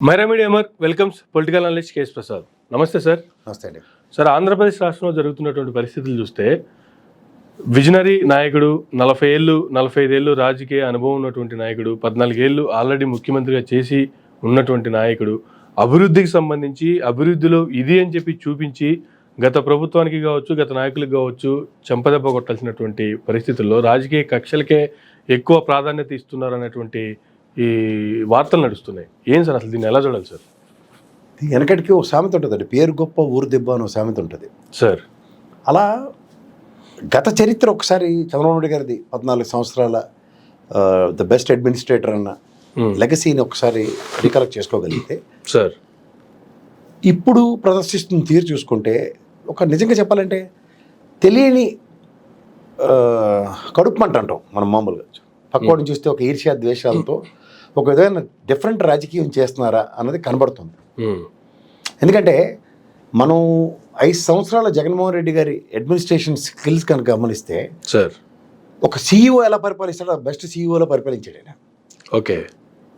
Myra media welcomes political analyst K ప్రసాద్. Prasad sir. నమస్తే అండి. సార్, ఆంధ్రప్రదేశ్ రాష్ట్రంలో జరుగుతున్నటువంటి పరిస్థితులు చూస్తే విజనరీ నాయకుడు, 45 ఏళ్ళు రాజకీయ అనుభవం ఉన్నటువంటి నాయకుడు, 14 ఏళ్ళు ఆల్రెడీ ముఖ్యమంత్రిగా చేసి ఉన్నటువంటి నాయకుడు, అభివృద్ధికి సంబంధించి అభివృద్ధిలో ఇది అని చెప్పి చూపించి గత ప్రభుత్వానికి కావచ్చు, గత నాయకులకు కావచ్చు చెంపదెబ్బ కొట్టాల్సినటువంటి పరిస్థితుల్లో రాజకీయ కక్షలకే ఎక్కువ ప్రాధాన్యత ఇస్తున్నారు అనేటువంటి ఈ వార్తలు నడుస్తున్నాయి. ఏం సార్ అసలు దీన్ని ఎలా చూడాలి సార్? వెనకటికి ఒక సామెత ఉంటుందండి, పేరు గొప్ప ఊరు దెబ్బ అని ఒక సామెత ఉంటుంది సార్. అలా గత చరిత్ర ఒకసారి చంద్రబాబు నాయుడు గారిది 14 సంవత్సరాల ద బెస్ట్ అడ్మినిస్ట్రేటర్ అన్న లెగసీని ఒకసారి రీకలెక్ట్ చేసుకోగలిగితే సార్, ఇప్పుడు ప్రదర్శిస్తున్న తీరు చూసుకుంటే ఒక నిజంగా చెప్పాలంటే తెలియని కడుపు మంట అంటాం మనం మామూలుగా. పక్కోడిని చూస్తే ఒక ఈర్ష్యా ద్వేషాలతో ఒక విధమైన డిఫరెంట్ రాజకీయం చేస్తున్నారా అన్నది కనబడుతుంది. ఎందుకంటే మనం 5 సంవత్సరాల జగన్మోహన్ రెడ్డి గారి అడ్మినిస్ట్రేషన్ స్కిల్స్ కనుక గమనిస్తే సార్, ఒక సీఈఓ ఎలా పరిపాలిస్తాడో బెస్ట్ సీఈఓలో పరిపాలించాడు ఆయన. ఓకే,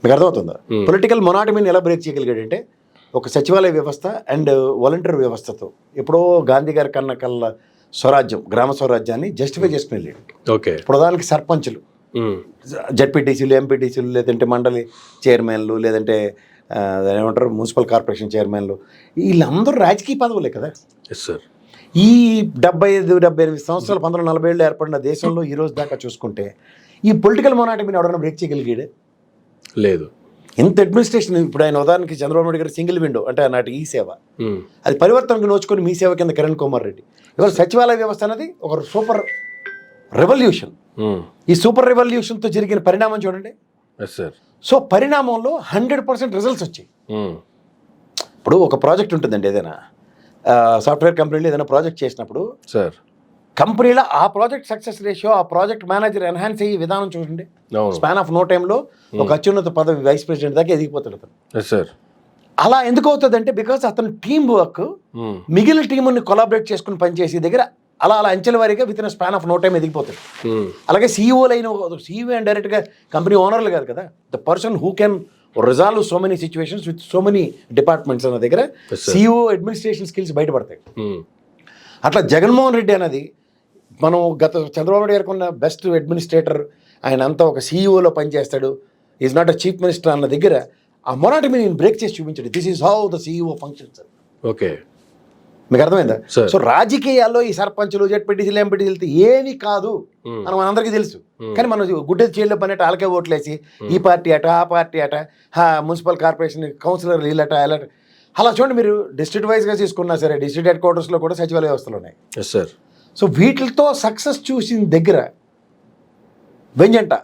మీకు అర్థమవుతుందా? పొలిటికల్ మొనాటమీని ఎలా బ్రేక్ చేయగలిగాడంటే ఒక సచివాలయ వ్యవస్థ అండ్ వాలంటీర్ వ్యవస్థతో ఎప్పుడో గాంధీ గారి కళ్ళ స్వరాజ్యం, గ్రామ స్వరాజ్యాన్ని జస్టిఫై చేసుకుని వెళ్ళాడు. ఓకే, ప్రధానికి సర్పంచులు, జడ్పీటీసీలు, ఎంపీటీసీలు, లేదంటే మండలి చైర్మన్లు, లేదంటే ఏమంటారు మున్సిపల్ కార్పొరేషన్ చైర్మన్లు, వీళ్ళందరూ రాజకీయ పదవులే కదా. Yes sir. ఈ 75-78 సంవత్సరాలు 1940 ఏర్పడిన దేశంలో ఈ రోజు దాకా చూసుకుంటే ఈ పొలిటికల్ మొనాటమీని ఎవరైనా బ్రేక్ చేయగలిగాడే? లేదు. ఇంత అడ్మినిస్ట్రేషన్ ఇప్పుడు ఆయన ఉదాహరణకి చంద్రబాబు నాయుడు గారు సింగిల్ విండో అంటే నాటి ఈ సేవ, అది పరివర్తనకు నోచుకొని మీ సేవ కింద కిరణ్ కుమార్ రెడ్డి. ఇవాళ సచివాలయ వ్యవస్థ అనేది ఒక సూపర్ రెవల్యూషన్. ఈ సూపర్ రెవల్యూషన్తో జరిగిన పరిణామం చూడండి. సో పరిణామంలో 100% రిజల్ట్స్ వచ్చాయి. ఇప్పుడు ఒక ప్రాజెక్ట్ ఉంటుందండి, ఏదైనా సాఫ్ట్వేర్ కంపెనీలో ఏదైనా ప్రాజెక్ట్ చేసినప్పుడు సార్ కంపెనీలో ఆ ప్రాజెక్ట్ సక్సెస్ రేషియో, ఆ ప్రాజెక్ట్ మేనేజర్ ఎన్హాన్స్ అయ్యే విధానం చూడండి. స్పాన్ ఆఫ్ నో టైంలో ఒక అత్యున్నత పదవి వైస్ ప్రెసిడెంట్ దాకా ఎదిగిపోతాడు అతను. అలా ఎందుకు అవుతుందంటే బికాస్ అతను టీం వర్క్ మిగిలిన టీముని కొలాబరేట్ చేసుకుని పనిచేసే దగ్గర అలా అంచెల వారీగా with in span of no time ఎదిగిపోతాడు. అలాగే సీఈఓలు అయిన సీఈఓ అండ్ డైరెక్ట్గా కంపెనీ ఓనర్లు కాదు కదా, the person who can resolve so many situations with so many departments అన్న దగ్గర సీఈఓ అడ్మినిస్ట్రేషన్ స్కిల్స్ బయటపడతాయి. అట్లా జగన్మోహన్ రెడ్డి అనేది మనం గత చంద్రబాబు నాయుడు గారికి ఉన్న బెస్ట్ అడ్మినిస్ట్రేటర్, ఆయన అంతా ఒక సీఈఓలో పనిచేస్తాడు, is not a chief minister అన్న దగ్గర ఆ మొనాటమీ నేను బ్రేక్ చేసి చూపించాడు. This is how the CEO functions. Okay, మీకు అర్థమైందా? సో రాజకీయాల్లో ఈ సర్పంచులు, జడ్పీటీసీలు, ఎంపీటీసీలు ఏమీ కాదు అని మనందరికీ తెలుసు. కానీ మనం గుడ్డెది చేయడం పని అట ఆలకే ఓట్లేసి ఈ పార్టీ అట, ఆ పార్టీ అట, మున్సిపల్ కార్పొరేషన్ కౌన్సిలర్ వీళ్ళట అలా అలా చూడండి. మీరు డిస్ట్రిక్ట్ వైజ్గా తీసుకున్నా సరే డిస్ట్రిక్ట్ హెడ్ క్వార్టర్స్లో కూడా సచివాలయ వ్యవస్థలు ఉన్నాయి. సో వీటితో సక్సెస్ చూసిన దగ్గర వెంజంట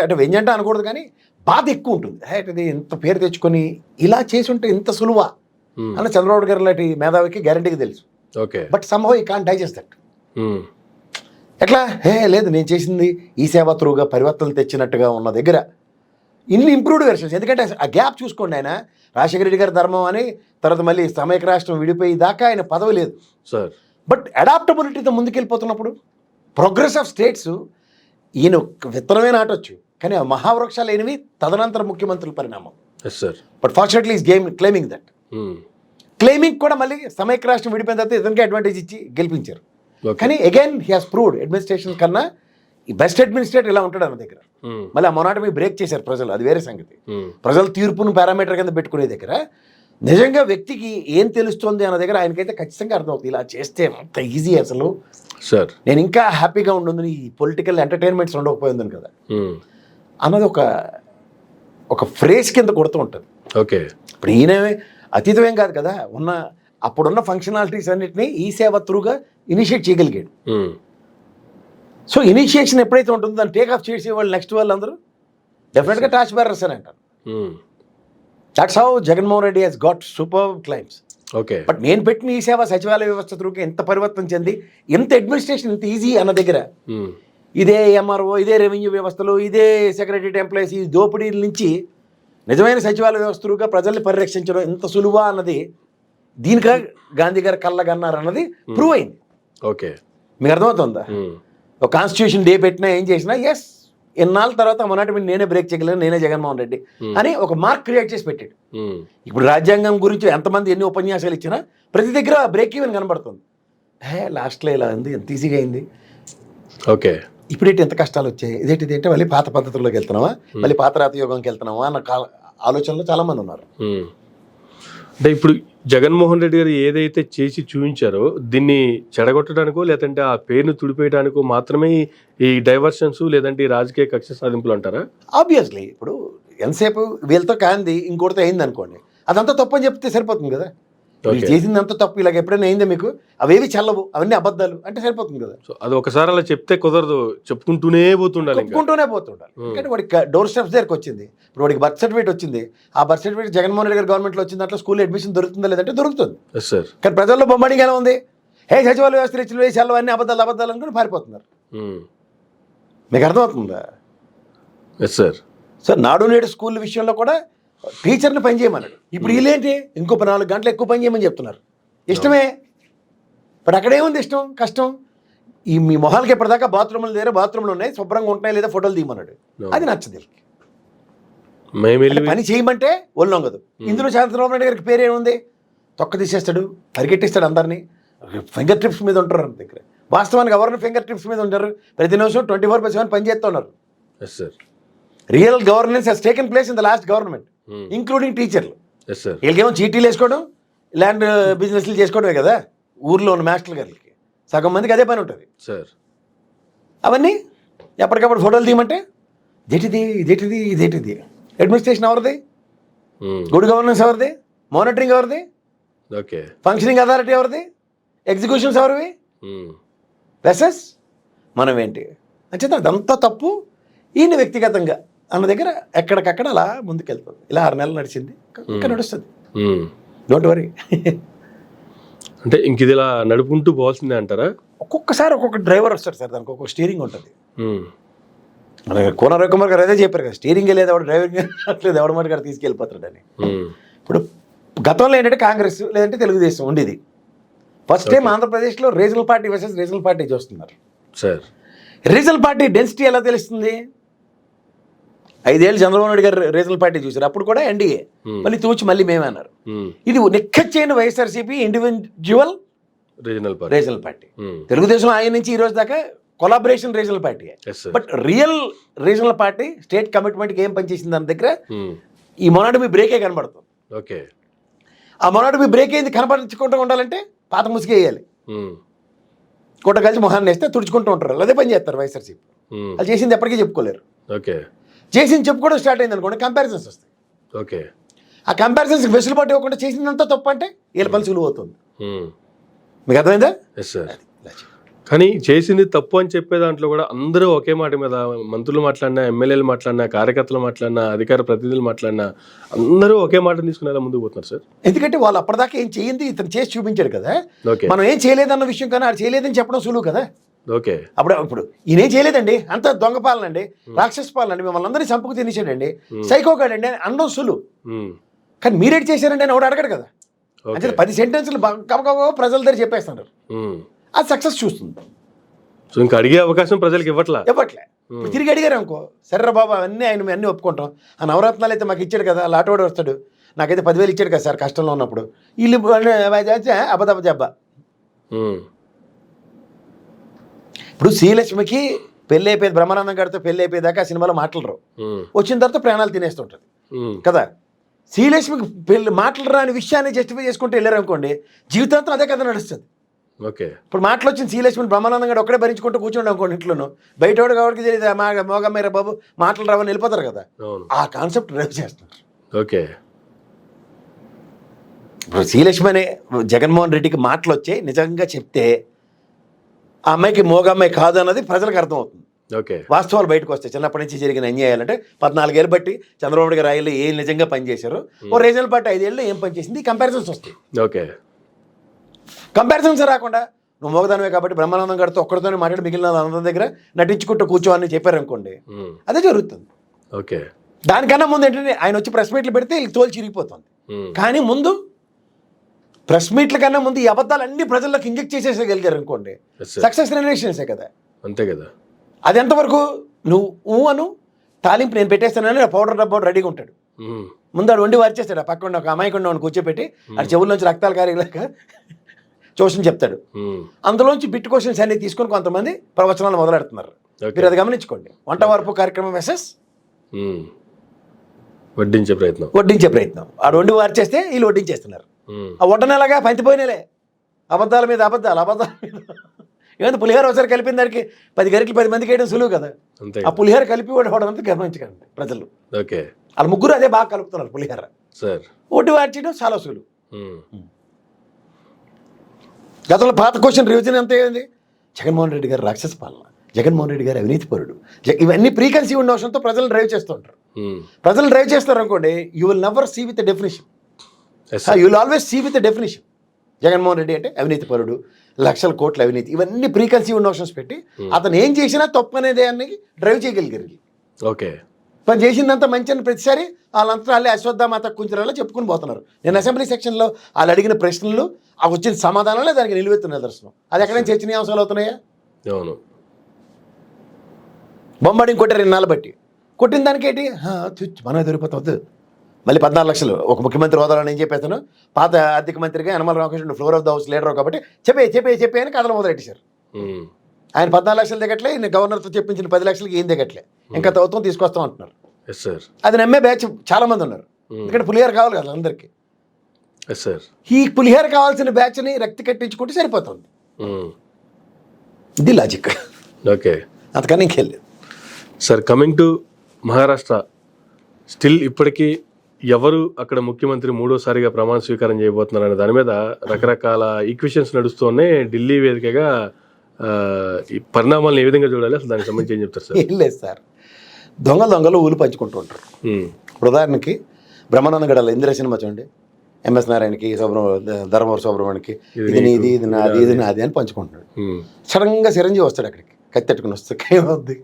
అంటే వెంజంట అనకూడదు కానీ బాధ ఎక్కువ ఉంటుంది. ఇది ఇంత పేరు తెచ్చుకొని ఇలా చేసి ఉంటే ఇంత సులువా అన్న చంద్రబాబు గారు లాంటి మేధావికి గ్యారంటీగా తెలుసు. ఓకే, బట్ సమ్హౌ ఈ కాంట్ డైజెస్ట్ దట్. ఎట్లా లేదు నేను చేసింది ఈ సేవా త్రూగా పరివర్తనలు తెచ్చినట్టుగా ఉన్న దగ్గర ఇన్ని ఇంప్రూవ్డ్ వెర్షన్స్. ఎందుకంటే ఆ గ్యాప్ చూసుకోండి, ఆయన రాజశేఖర రెడ్డి గారి ధర్మం అని తర్వాత మళ్ళీ సమైక్య రాష్ట్రం విడిపోయి దాకా ఆయన పదవి లేదు సార్. బట్ అడాప్టబిలిటీతో ముందుకెళ్ళిపోతున్నప్పుడు ప్రోగ్రెస్ ఆఫ్ స్టేట్స్ ఈయన విత్తనమే నాటొచ్చు, కానీ ఆ మహావృక్షాలు అయినవి తదనంతర ముఖ్యమంత్రుల పరిణామం. But fortunately is claiming that. Claiming కూడా మళ్ళీ సమైక్య రాష్ట్రం విడిపోయిన తర్వాత ఇతనికి అడ్వాంటేజ్ ఇచ్చి గెలిపించారు. కానీ again he has proved administration కన్నా ఈ బెస్ట్ అడ్మినిస్ట్రేటర్ ఇలా ఉంటాడు అన్న దగ్గర. మళ్ళీ ఆ మొనాటమీ బ్రేక్ చేశారు ప్రజలు, అది వేరే సంగతి. ప్రజల తీర్పును పారామీటర్ కింద పెట్టుకునే దగ్గర నిజంగా వ్యక్తికి ఏం తెలుస్తుంది అన్న దగ్గర ఆయనకైతే ఖచ్చితంగా అర్థమవుతుంది. ఇలా చేస్తే అంత ఈజీ అసలు సార్, నేను ఇంకా హ్యాపీగా ఉండుందని ఈ పొలిటికల్ ఎంటర్టైన్మెంట్స్ ఉండకపోయిందని కదా అన్నది ఒక ఫ్రేజ్ కింద కొడుతూ ఉంటుంది. ఓకే, ఇప్పుడు ఈయన అతీతమేం కాదు కదా, అప్పుడున్న ఫంక్షనాలిటీస్ అన్నిటినీ ఈ సేవ త్రూగా ఇనిషియేట్ చేయగలిగాడు. సో ఇనిషియేషన్ ఎప్పుడైతే ఉంటుందో దాన్ని టేక్ ఆఫ్ చేసే వాళ్ళు నెక్స్ట్ వాళ్ళు అందరూ డెఫినెట్గా టాచ్ బేరర్స్ అని అంటారు. That's how Jaganmohan Reddy he's got super claims. Okay, but నేను పెట్టిన ఈ సేవ సచివాలయ వ్యవస్థ త్రూగా ఎంత పరివర్తన చెంది ఎంత అడ్మినిస్ట్రేషన్ ఇంత ఈజీ అన్న దగ్గర ఇదే ఎంఆర్ఓ, ఇదే రెవెన్యూ వ్యవస్థలు, ఇదే సెక్రటరీ ఎంప్లాయీస్, ఈ దోపిడీల నుంచి నిజమైన సచివాలయ వ్యవస్థలుగా ప్రజల్ని పరిరక్షించడం ఎంత సులువా అన్నది దీనిగా గాంధీ గారు కళ్ళగన్నారు అన్నది ప్రూవ్ అయింది. ఓకే, మీకు అర్థమవుతుందా? ఒక కాన్స్టిట్యూషన్ డే పెట్టినా ఏం చేసినా ఎస్ ఇన్నాళ్ళ తర్వాత మొన్నటి మీద నేనే బ్రేక్ చేయగలను, నేనే జగన్మోహన్ రెడ్డి అని ఒక మార్క్ క్రియేట్ చేసి పెట్టాడు. ఇప్పుడు రాజ్యాంగం గురించి ఎంతమంది ఎన్ని ఉపన్యాసాలు ఇచ్చినా ప్రతి దగ్గర బ్రేక్ ఈవెన్ కనబడుతుంది. లాస్ట్లో ఇలా ఉంది, ఎంత ఈజీగా అయింది, ఓకే ఇప్పుడేంటి ఎంత కష్టాలు వచ్చాయి, ఇదేంటి అంటే మళ్ళీ పాత పద్ధతుల్లోకి వెళ్తున్నావా, మళ్ళీ పాత రాతయోగంకి వెళ్తున్నావా అన్న ఆలోచనలో చాలామంది ఉన్నారు. అంటే ఇప్పుడు జగన్మోహన్ రెడ్డి గారు ఏదైతే చేసి చూపించారో దీన్ని చెడగొట్టడానికో లేదంటే ఆ పేరును తుడిపేయడానికో మాత్రమే ఈ డైవర్షన్స్ లేదంటే ఈ రాజకీయ కక్ష సాధింపులు అంటారా? ఆబ్వియస్లీ ఇప్పుడు ఎంతసేపు వీళ్ళతో కాంది ఇంకోటితో అయింది అనుకోండి, అదంతా తప్పు అని చెప్తే సరిపోతుంది కదా. మీరు చేసిందంతా తప్పు, ఇలాగ ఎప్పుడైనా అయిందా మీకు, అవేవి చల్లవు, అవన్నీ అబద్ధాలు అంటే సరిపోతుంది కదా. సో అది ఒకసారి అలా చెప్తే కుదరదు, చెప్పుకుంటూనే పోతుండాలి. ఎందుకంటే వాడికి డోర్ స్టెప్స్ దగ్గరకు వచ్చింది. ఇప్పుడు వాడికి బర్త్ సర్టిఫికేట్ వచ్చింది, ఆ బర్త్ సర్టిఫికేట్ జగన్మోహన్ రెడ్డి గారి గవర్నమెంట్లో వచ్చిన దాంట్లో స్కూల్ అడ్మిషన్ దొరుకుతుందా లేదంటే దొరుకుతుంది. కానీ ప్రజల్లో బొమ్మడిగా ఎలా ఉంది, సచివాలయ వ్యవస్థ ఇచ్చిన వేసి చల్లవు, అన్ని అబద్ధాలు అనుకుని పారిపోతున్నారు. మీకు అర్థమవుతుందా? సార్ నాడు నేడు స్కూల్ విషయంలో కూడా టీచర్ని పని చేయమన్నాడు. ఇప్పుడు వీళ్ళేంటి ఇంకో 4 గంటలు ఎక్కువ పని చేయమని చెప్తున్నారు. ఇష్టమే, బట్ అక్కడేముంది ఇష్టం కష్టం. ఈ మీ మొహాలకి ఎప్పటిదాకా బాత్రూమ్లు దగ్గర బాత్రూమ్లు ఉన్నాయి, శుభ్రంగా ఉంటున్నాయి లేదా ఫోటోలు తీయమన్నాడు. అది నచ్చదు. పని చేయమంటే ఒళ్ళొంగదు. ఇందులో చంద్రబాబు నాయుడు గారికి పేరేముంది, తొక్క తీసేస్తాడు, పరిగెట్టిస్తాడు, అందరినీ ఫింగర్ ట్రిప్స్ మీద ఉంటారు అంత దగ్గర. వాస్తవానికి ఎవరిని ఫింగర్ ట్రిప్స్ మీద ఉంటారు, ప్రతి నిమిషం 24/7 పని చేస్తున్నారు. Real governance has taken place in the last government, including టీచర్లు. వీళ్ళకేమో చీటీలు వేసుకోవడం, ల్యాండ్ బిజినెస్లు చేసుకోవడమే కదా ఊర్లో ఉన్న మాస్టర్ల గారికి. సగం మందికి అదే పని ఉంటుంది. అవన్నీ ఎప్పటికప్పుడు ఫోటోలు తీయమంటే ఇదేటిది అడ్మినిస్ట్రేషన్ ఎవరిది, గుడ్ గవర్నెన్స్ ఎవరిది, మానిటరింగ్ ఎవరిది, ఫంక్షనింగ్ అథారిటీ ఎవరిది, ఎగ్జిక్యూషన్స్ ఎవరివి, వెసెస్ మనం ఏంటి అంటే అదంతా తప్పు. ఈయన వ్యక్తిగతంగా అన్న దగ్గర ఎక్కడికక్కడ అలా ముందుకెళ్తుంది. ఇలా 6 నెలలు నడిచింది, ఇంకా నడుస్తుంది. Don't worry. అంటే ఇంక ఇది ఇలా నడుపుకుంటూ పోవాల్సిందే అంటారా? ఒక్కొక్కసారి ఒక్కొక్క డ్రైవర్ వస్తాడు సార్, దానికి ఒక్కొక్క స్టీరింగ్ ఉంటుంది. కోన రవికుమార్ గారు అదే చెప్పారు కదా, స్టీరింగ్ లేదు ఎవడు డ్రైవింగ్ అట్లేదు, ఎవడ మాట గారు తీసుకెళ్ళిపోతాడని. ఇప్పుడు గతంలో ఏంటంటే కాంగ్రెస్ లేదంటే తెలుగుదేశం ఉండేది. ఫస్ట్ టైం ఆంధ్రప్రదేశ్లో regional party versus regional party చూస్తున్నారు. రీజనల్ పార్టీ డెన్సిటీ ఎలా తెలుస్తుంది? 5 ఏళ్ళు చంద్రబాబు నాయుడు గారు రీజనల్ పార్టీ చూసారు, అప్పుడు కూడా ఎన్డీఏ, మళ్ళీ తూచి మళ్ళీ మేమే అన్నారు. ఇది నిక్కచ్చైన YSRCP individual regional party. Telugu Desam ఆయన నుంచి ఈ రోజు దాకా collaboration regional party. But real regional party state కమిట్మెంట్కి ఏం పనిచేసింది దాని దగ్గర ఈ మొనాటమీ బ్రేకే కనబడుతుంది. ఆ మొనాటమీ బ్రేక్ అయింది కనపడించుకుంటూ ఉండాలంటే పాత ముసుగు వేయాలి, కొట్ట కలిసి మొహాన్ని వేస్తే తుడుచుకుంటూ ఉంటారు, అదే పని చేస్తారు వైఎస్ఆర్సీపీ. అది చేసింది ఎప్పటికీ చెప్పుకోలేరు. చేసింది చెప్పుకోవడం స్టార్ట్ అయింది అనుకోండి, కంపారిజన్స్ వస్తాయి. ఆ కంపారిజన్స్ వెసులుబాటు ఇవ్వకుండా చేసిందంతా తప్పు అంటే వీళ్ళ పని సులువు అవుతుంది. మీకు అర్థమైందా? కానీ చేసింది తప్పు అని చెప్పే దాంట్లో కూడా అందరూ ఒకే మాట మీద, మంత్రులు మాట్లాడినా, ఎమ్మెల్యేలు మాట్లాడినా, కార్యకర్తలు మాట్లాడినా, అధికార ప్రతినిధులు మాట్లాడినా అందరూ ఒకే మాట తీసుకునేలా ముందుకు పోతున్నారు సార్. ఎందుకంటే వాళ్ళు అప్పటిదాకా ఏం చేయింది ఇతను చేసి చూపించాడు కదా. మనం ఏం చేయలేదన్న విషయం కానీ అది చేయలేదని చెప్పడం సులువు కదా. ఇప్పుడు ఈయనేం చేయలేదండి, అంత దొంగ పాలనండి, రాక్షస పాలనండి, మిమ్మల్ని అందరినీ చంపుకు తినేసాడండి, సైకోగాడండి అని అనడం సులువు. కానీ మీరేం చేశారండి అని ఎవడు అడగడు కదా. అంటే 10 సెంటెన్స్లు ప్రజల దగ్గర చెప్పేస్తున్నారు, అది సక్సెస్ చూస్తుంది. సో ఇంకా అడిగే అవకాశం ప్రజలకు ఇవ్వట్లే. తిరిగి అడిగారు అనుకో, సరే బాబా అన్నీ ఆయన అన్నీ ఒప్పుకుంటాం, ఆ నవరత్నాలు అయితే మాకు ఇచ్చాడు కదా, లాటోడు వస్తాడు, నాకైతే 10,000 ఇచ్చాడు కదా సార్ కష్టంలో ఉన్నప్పుడు, వీళ్ళు అబ్బా. ఇప్పుడు శ్రీలక్ష్మికి పెళ్ళి అయిపోయింది, బ్రహ్మానందం గారితో పెళ్ళి అయిపోయేదాకా సినిమాలో మాట్లాడరు, వచ్చిన తర్వాత ప్రాణాలు తినేస్తుంటుంది కదా. శ్రీలక్ష్మికి పెళ్ళి మాట్లాడరా అనే విషయాన్ని జస్టిఫై చేసుకుంటూ వెళ్ళారు అనుకోండి, జీవితాంతం అదే కథ నడుస్తుంది. ఇప్పుడు మాటలు వచ్చిన శ్రీలక్ష్మిని బ్రహ్మానందం గారు ఒక్కడే భరించుకుంటూ కూర్చోండి అనుకోండి ఇంట్లోనూ, బయట వాడు కాబట్టి తెలియదు మోగమ్మేరా బాబు మాటలు రావని వెళ్ళిపోతారు కదా. ఆ కాన్సెప్ట్ డ్రైవ్ చేస్తున్నారు. ఇప్పుడు శ్రీలక్ష్మి అనే జగన్మోహన్ రెడ్డికి మాటలు వచ్చాయి, నిజంగా చెప్తే ఆ అమ్మాయికి మోగమ్మాయి కాదు అన్నది ప్రజలకు అర్థమవుతుంది. వాస్తవాలు బయటకు వస్తాయి. చిన్నప్పటి నుంచి జరిగిన అన్యాయాలంటే 14 ఏళ్ళు బట్టి చంద్రబాబు నాయుడు గారు రాయల్లో ఏం నిజంగా పనిచేశారు, ఓ రీజనల్ పార్టీ 5 ఏళ్ళు ఏం పనిచేసింది, కంపారిజన్స్ వస్తాయి. కంపారిజన్స్ రాకుండా నువ్వు మోగదానమే కాబట్టి బ్రహ్మానందం గారితో ఒక్కడితోనే మాట్లాడి మిగిలిన అందరి దగ్గర నటించుకుంటూ కూర్చోవని చెప్పారనుకోండి, అదే జరుగుతుంది. దానికన్నా ముందు ఏంటంటే ఆయన వచ్చి ప్రెస్ మీట్లు పెడితే వీళ్ళకి తోలు చిరిగిపోతుంది. కానీ ముందు ప్రెస్ మీట్ల కన్నా ముందు ఈ అబద్ధాలు అన్ని ప్రజల్లోకి ఇంజెక్ట్ చేసేసగలిగారు అనుకోండి, సక్సెస్ రిలేషన్సే కదా. అంతే కదా. అది ఎంతవరకు నువ్వు అను తాలింపు నేను పెట్టేస్తానని పౌడర్ డబ్బా రెడీగా ఉంటాడు. ఉమ్. ముందు ఆడు వండి వార్చేస్తాడు. ఆ పక్కన ఒక అమాయకుండా ఉన్నవాడిని కూర్చోపెట్టి ఆ చెవుల్లోంచి రక్తాలు కారేలాక ట్యూషన్ చెప్తాడు. ఉమ్. అందులోంచి బిట్ క్వశ్చన్స్ అన్ని తీసుకొని కొంతమంది ప్రవచనాలు మొదలెడుతున్నారు. Okay. మీరు అది గమనించుకోండి. వంట వార్పు కార్యక్రమం వెసెస్ ఉమ్. వడ్డించే ప్రయత్నం. వడ్డించే ప్రయత్నం. ఆడు వండి వార్చేస్తే వీళ్ళు వడ్డించేస్తున్నారు. ఉమ్. ఆ వడ్డనేలాగా పంచిపోయినలే అబద్ధాల మీద అబద్ధాల మీద ఏమంటే పులిహోర ఒకసారి కలిపిన దానికి 10 గరిటలు 10 మందికి వేయడం సులువు కదా. అంతే. ఆ పులిహోర కలిపి వాడంతా గమనించకండి ప్రజలు. ఓకే. వాళ్ళ ముగ్గురు అదే బాగా కలుపుతున్నారు పులిహోర. సార్. ఒడ్డు వార్చడం చాలా సులువు. ఉమ్. గతంలో పాత క్వశ్చన్ రివిజన్ ఎంత అయింది? జగన్మోహన్ రెడ్డి గారు రాక్షస పాలన, జగన్మోహన్ రెడ్డి గారు అవినీతిపరుడు, ఇవన్నీ ప్రీకన్సీవ్ నోషన్తో ప్రజలను డ్రైవ్ చేస్తూ ఉంటారు. ఉమ్. ప్రజలు డ్రైవ్ చేస్తారు అనుకోండి, you will never see with definition. Yes, sir. You will always see with definition. Jaganmohan Reddy అంటే అవినీతిపరుడు, లక్షల కోట్ల అవినీతి, ఇవన్నీ ప్రీకన్సీవ్ నోషన్స్ పెట్టి అతను ఏం చేసినా తప్పు అనేది అని డ్రైవ్ చేయగలిగారు. ఓకే. పని చేసిందంతా మంచి అని ప్రతిసారి వాళ్ళంతా వాళ్ళే అశ్వత్థామాత కుంజరాలో చెప్పుకుని పోతున్నారు. నేను అసెంబ్లీ సెక్షన్లో వాళ్ళు అడిగిన ప్రశ్నలు ఆ వచ్చిన సమాధానాలే దానికి నిలువెత్తున్న నిదర్శనం. అది ఎక్కడైనా చర్చనీయాంశాలు అవుతున్నాయా? అవును. బొమ్మడిని కొట్టారు 2 నెలలు బట్టి. కొట్టిన దానికి ఏంటి? మనం దొరికిపోతుంది. మళ్ళీ 14 లక్షలు ఒక ముఖ్యమంత్రి హోదాలో నేను చెప్పేస్తాను. పాత ఆర్థిక మంత్రిగా Yanamala Ramakrishna floor of the house leader కాబట్టి చెప్పే అని కథలు మొదలెట్టేశారు. ఉమ్. ఆయన 14 లక్షలు దిగట్లే, ఈయన గవర్నర్తో చెప్పించిన 10 లక్షలకి ఏం దిగట్లే, ఇంకా ప్రభుత్వం తీసుకొస్తాం అంటున్నారు. Yes sir. అది నమ్మే బ్యాచ్ చాలా మంది ఉన్నారు. ఎందుకంటే పులిహోర కావాలి కదా అందరికీ. Yes sir. ఈ పులిహోర కావాల్సిన బ్యాచ్ని రక్తి కట్టించుకుంటే సరిపోతుంది. ఉమ్. ఇది లాజిక్. ఓకే. అంతకన్నా ఇంకెళ్ళలేదు. Sir, coming to Maharashtra, still ఇప్పటికీ ఎవరు అక్కడ ముఖ్యమంత్రి మూడోసారిగా ప్రమాణ స్వీకారం చేయబోతున్నారు అనే దాని మీద రకరకాల ఈక్వేషన్స్ నడుస్తూనే ఢిల్లీ వేదికగా ఈ పరిణామాలను ఏ విధంగా చూడాలి, అసలు దానికి సంబంధించి ఏం చెప్తారు సార్? ఏం లేదు సార్, దొంగలు ఊలు పంచుకుంటూ ఉంటారు. ఇప్పుడు ఉదాహరణకి బ్రహ్మానంద గడాల ఇందిరా సినిమా చూడండి, ఎంఎస్ నారాయణకి ధర్మవరం సుబ్రహ్మణ్యకి ఇది నీది, ఇది నాది, ఇది నాది అని పంచుకుంటున్నాడు. సడన్గా చిరంజీవి వస్తాడు అక్కడికి, కత్తెట్టుకుని వస్తాడు. ఏమవుద్ది?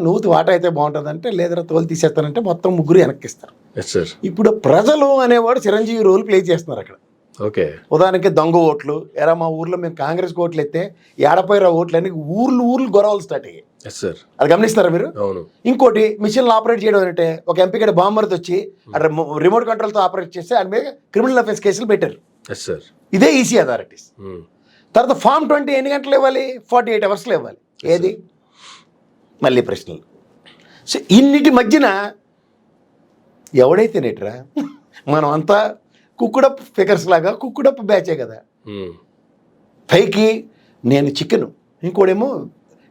నువ్వు వాటా అయితే బాగుంటుంది అంటే, లేదరా తోలు తీసేస్తానంటే మొత్తం ముగ్గురు వెనక్కిస్తారు. ఇప్పుడు ప్రజలు అనేవాడు చిరంజీవి రోల్ ప్లే చేస్తున్నారు అక్కడ. ఓకే. ఉదాహరణకి దొంగ ఓట్లు, ఎరా మా ఊర్లో మేము కాంగ్రెస్ ఓట్లు ఎత్తే ఏడపోయిరా ఓట్లు అని ఊర్లు గొడవలు స్టార్ట్ అయ్యాయి. అది గమనిస్తారా మీరు? ఇంకోటి మిషన్లు ఆపరేట్ చేయడం అంటే, ఒక ఎంపీ గడ బాంబర్తో వచ్చి రిమోట్ కంట్రోల్తో ఆపరేట్ చేస్తే ఆయన మీద క్రిమినల్ అఫెన్స్ కేసులు పెట్టారు. ఇదే ఈసీ అథారిటీస్. తర్వాత ఫామ్ 20 ఎన్ని గంటలు ఇవ్వాలి? 48 అవర్స్లో ఇవ్వాలి. ఏది? మళ్ళీ ప్రశ్నలు. సో ఇన్నిటి మధ్యన ఎవడైతే నేట్రా, మనం అంతా కుక్కుడప్ ఫిగర్స్ లాగా కుక్కుడప్ బ్యాచే కదా. పైకి నేను చికెను, ఇంకోడేమో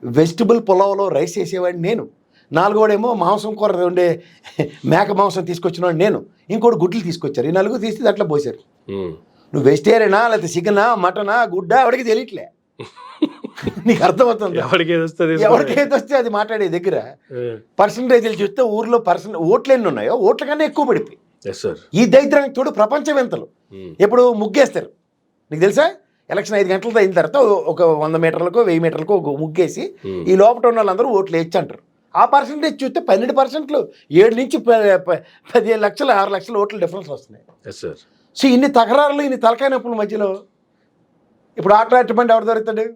వెజిటబుల్ పులావ్లో రైస్ వేసేవాడిని నేను, నాలుగోడేమో మాంసం కూర ఉండే మేక మాంసం తీసుకొచ్చినవాడు నేను, ఇంకోటి గుడ్లు తీసుకొచ్చారు. ఈ 4 తీసి దాంట్లో పోసారు. నువ్వు వెజిటేరియనా లేకపోతే చికెనా మటనా గుడ్డా ఎవరికి తెలియట్లే. నీకు అర్థమవుతుంది? ఎవరికైతే వస్తే అది మాట్లాడే దగ్గర పర్సంటేజీలు చూస్తే ఊర్లో ఓట్లు ఎన్ని ఉన్నాయో ఓట్ల కన్నా ఎక్కువ పడిపోయి. ఈ దరిద్రానికి తోడు ప్రపంచవేత్తలు ఎప్పుడు ముగ్గేస్తారు. నీకు తెలుసా? ఎలక్షన్ 5 గంటలతో అయిన తర్వాత ఒక 100 మీటర్లకు 1000 మీటర్లకు ఒక ముగ్గేసి ఈ లోపల ఉన్న వాళ్ళందరూ ఓట్లు వేయచ్చు అంటారు. ఆ పర్సంటేజ్ చూస్తే 12%, 7 నుంచి 15 లక్షలు 6 లక్షల ఓట్లు డిఫరెన్స్ వస్తున్నాయి. సో ఇన్ని తకరారులు, ఇన్ని తలకాయ నొప్పుల మధ్యలో ఇప్పుడు ఆటలాంటి ఎవరు దొరుకుతాడు?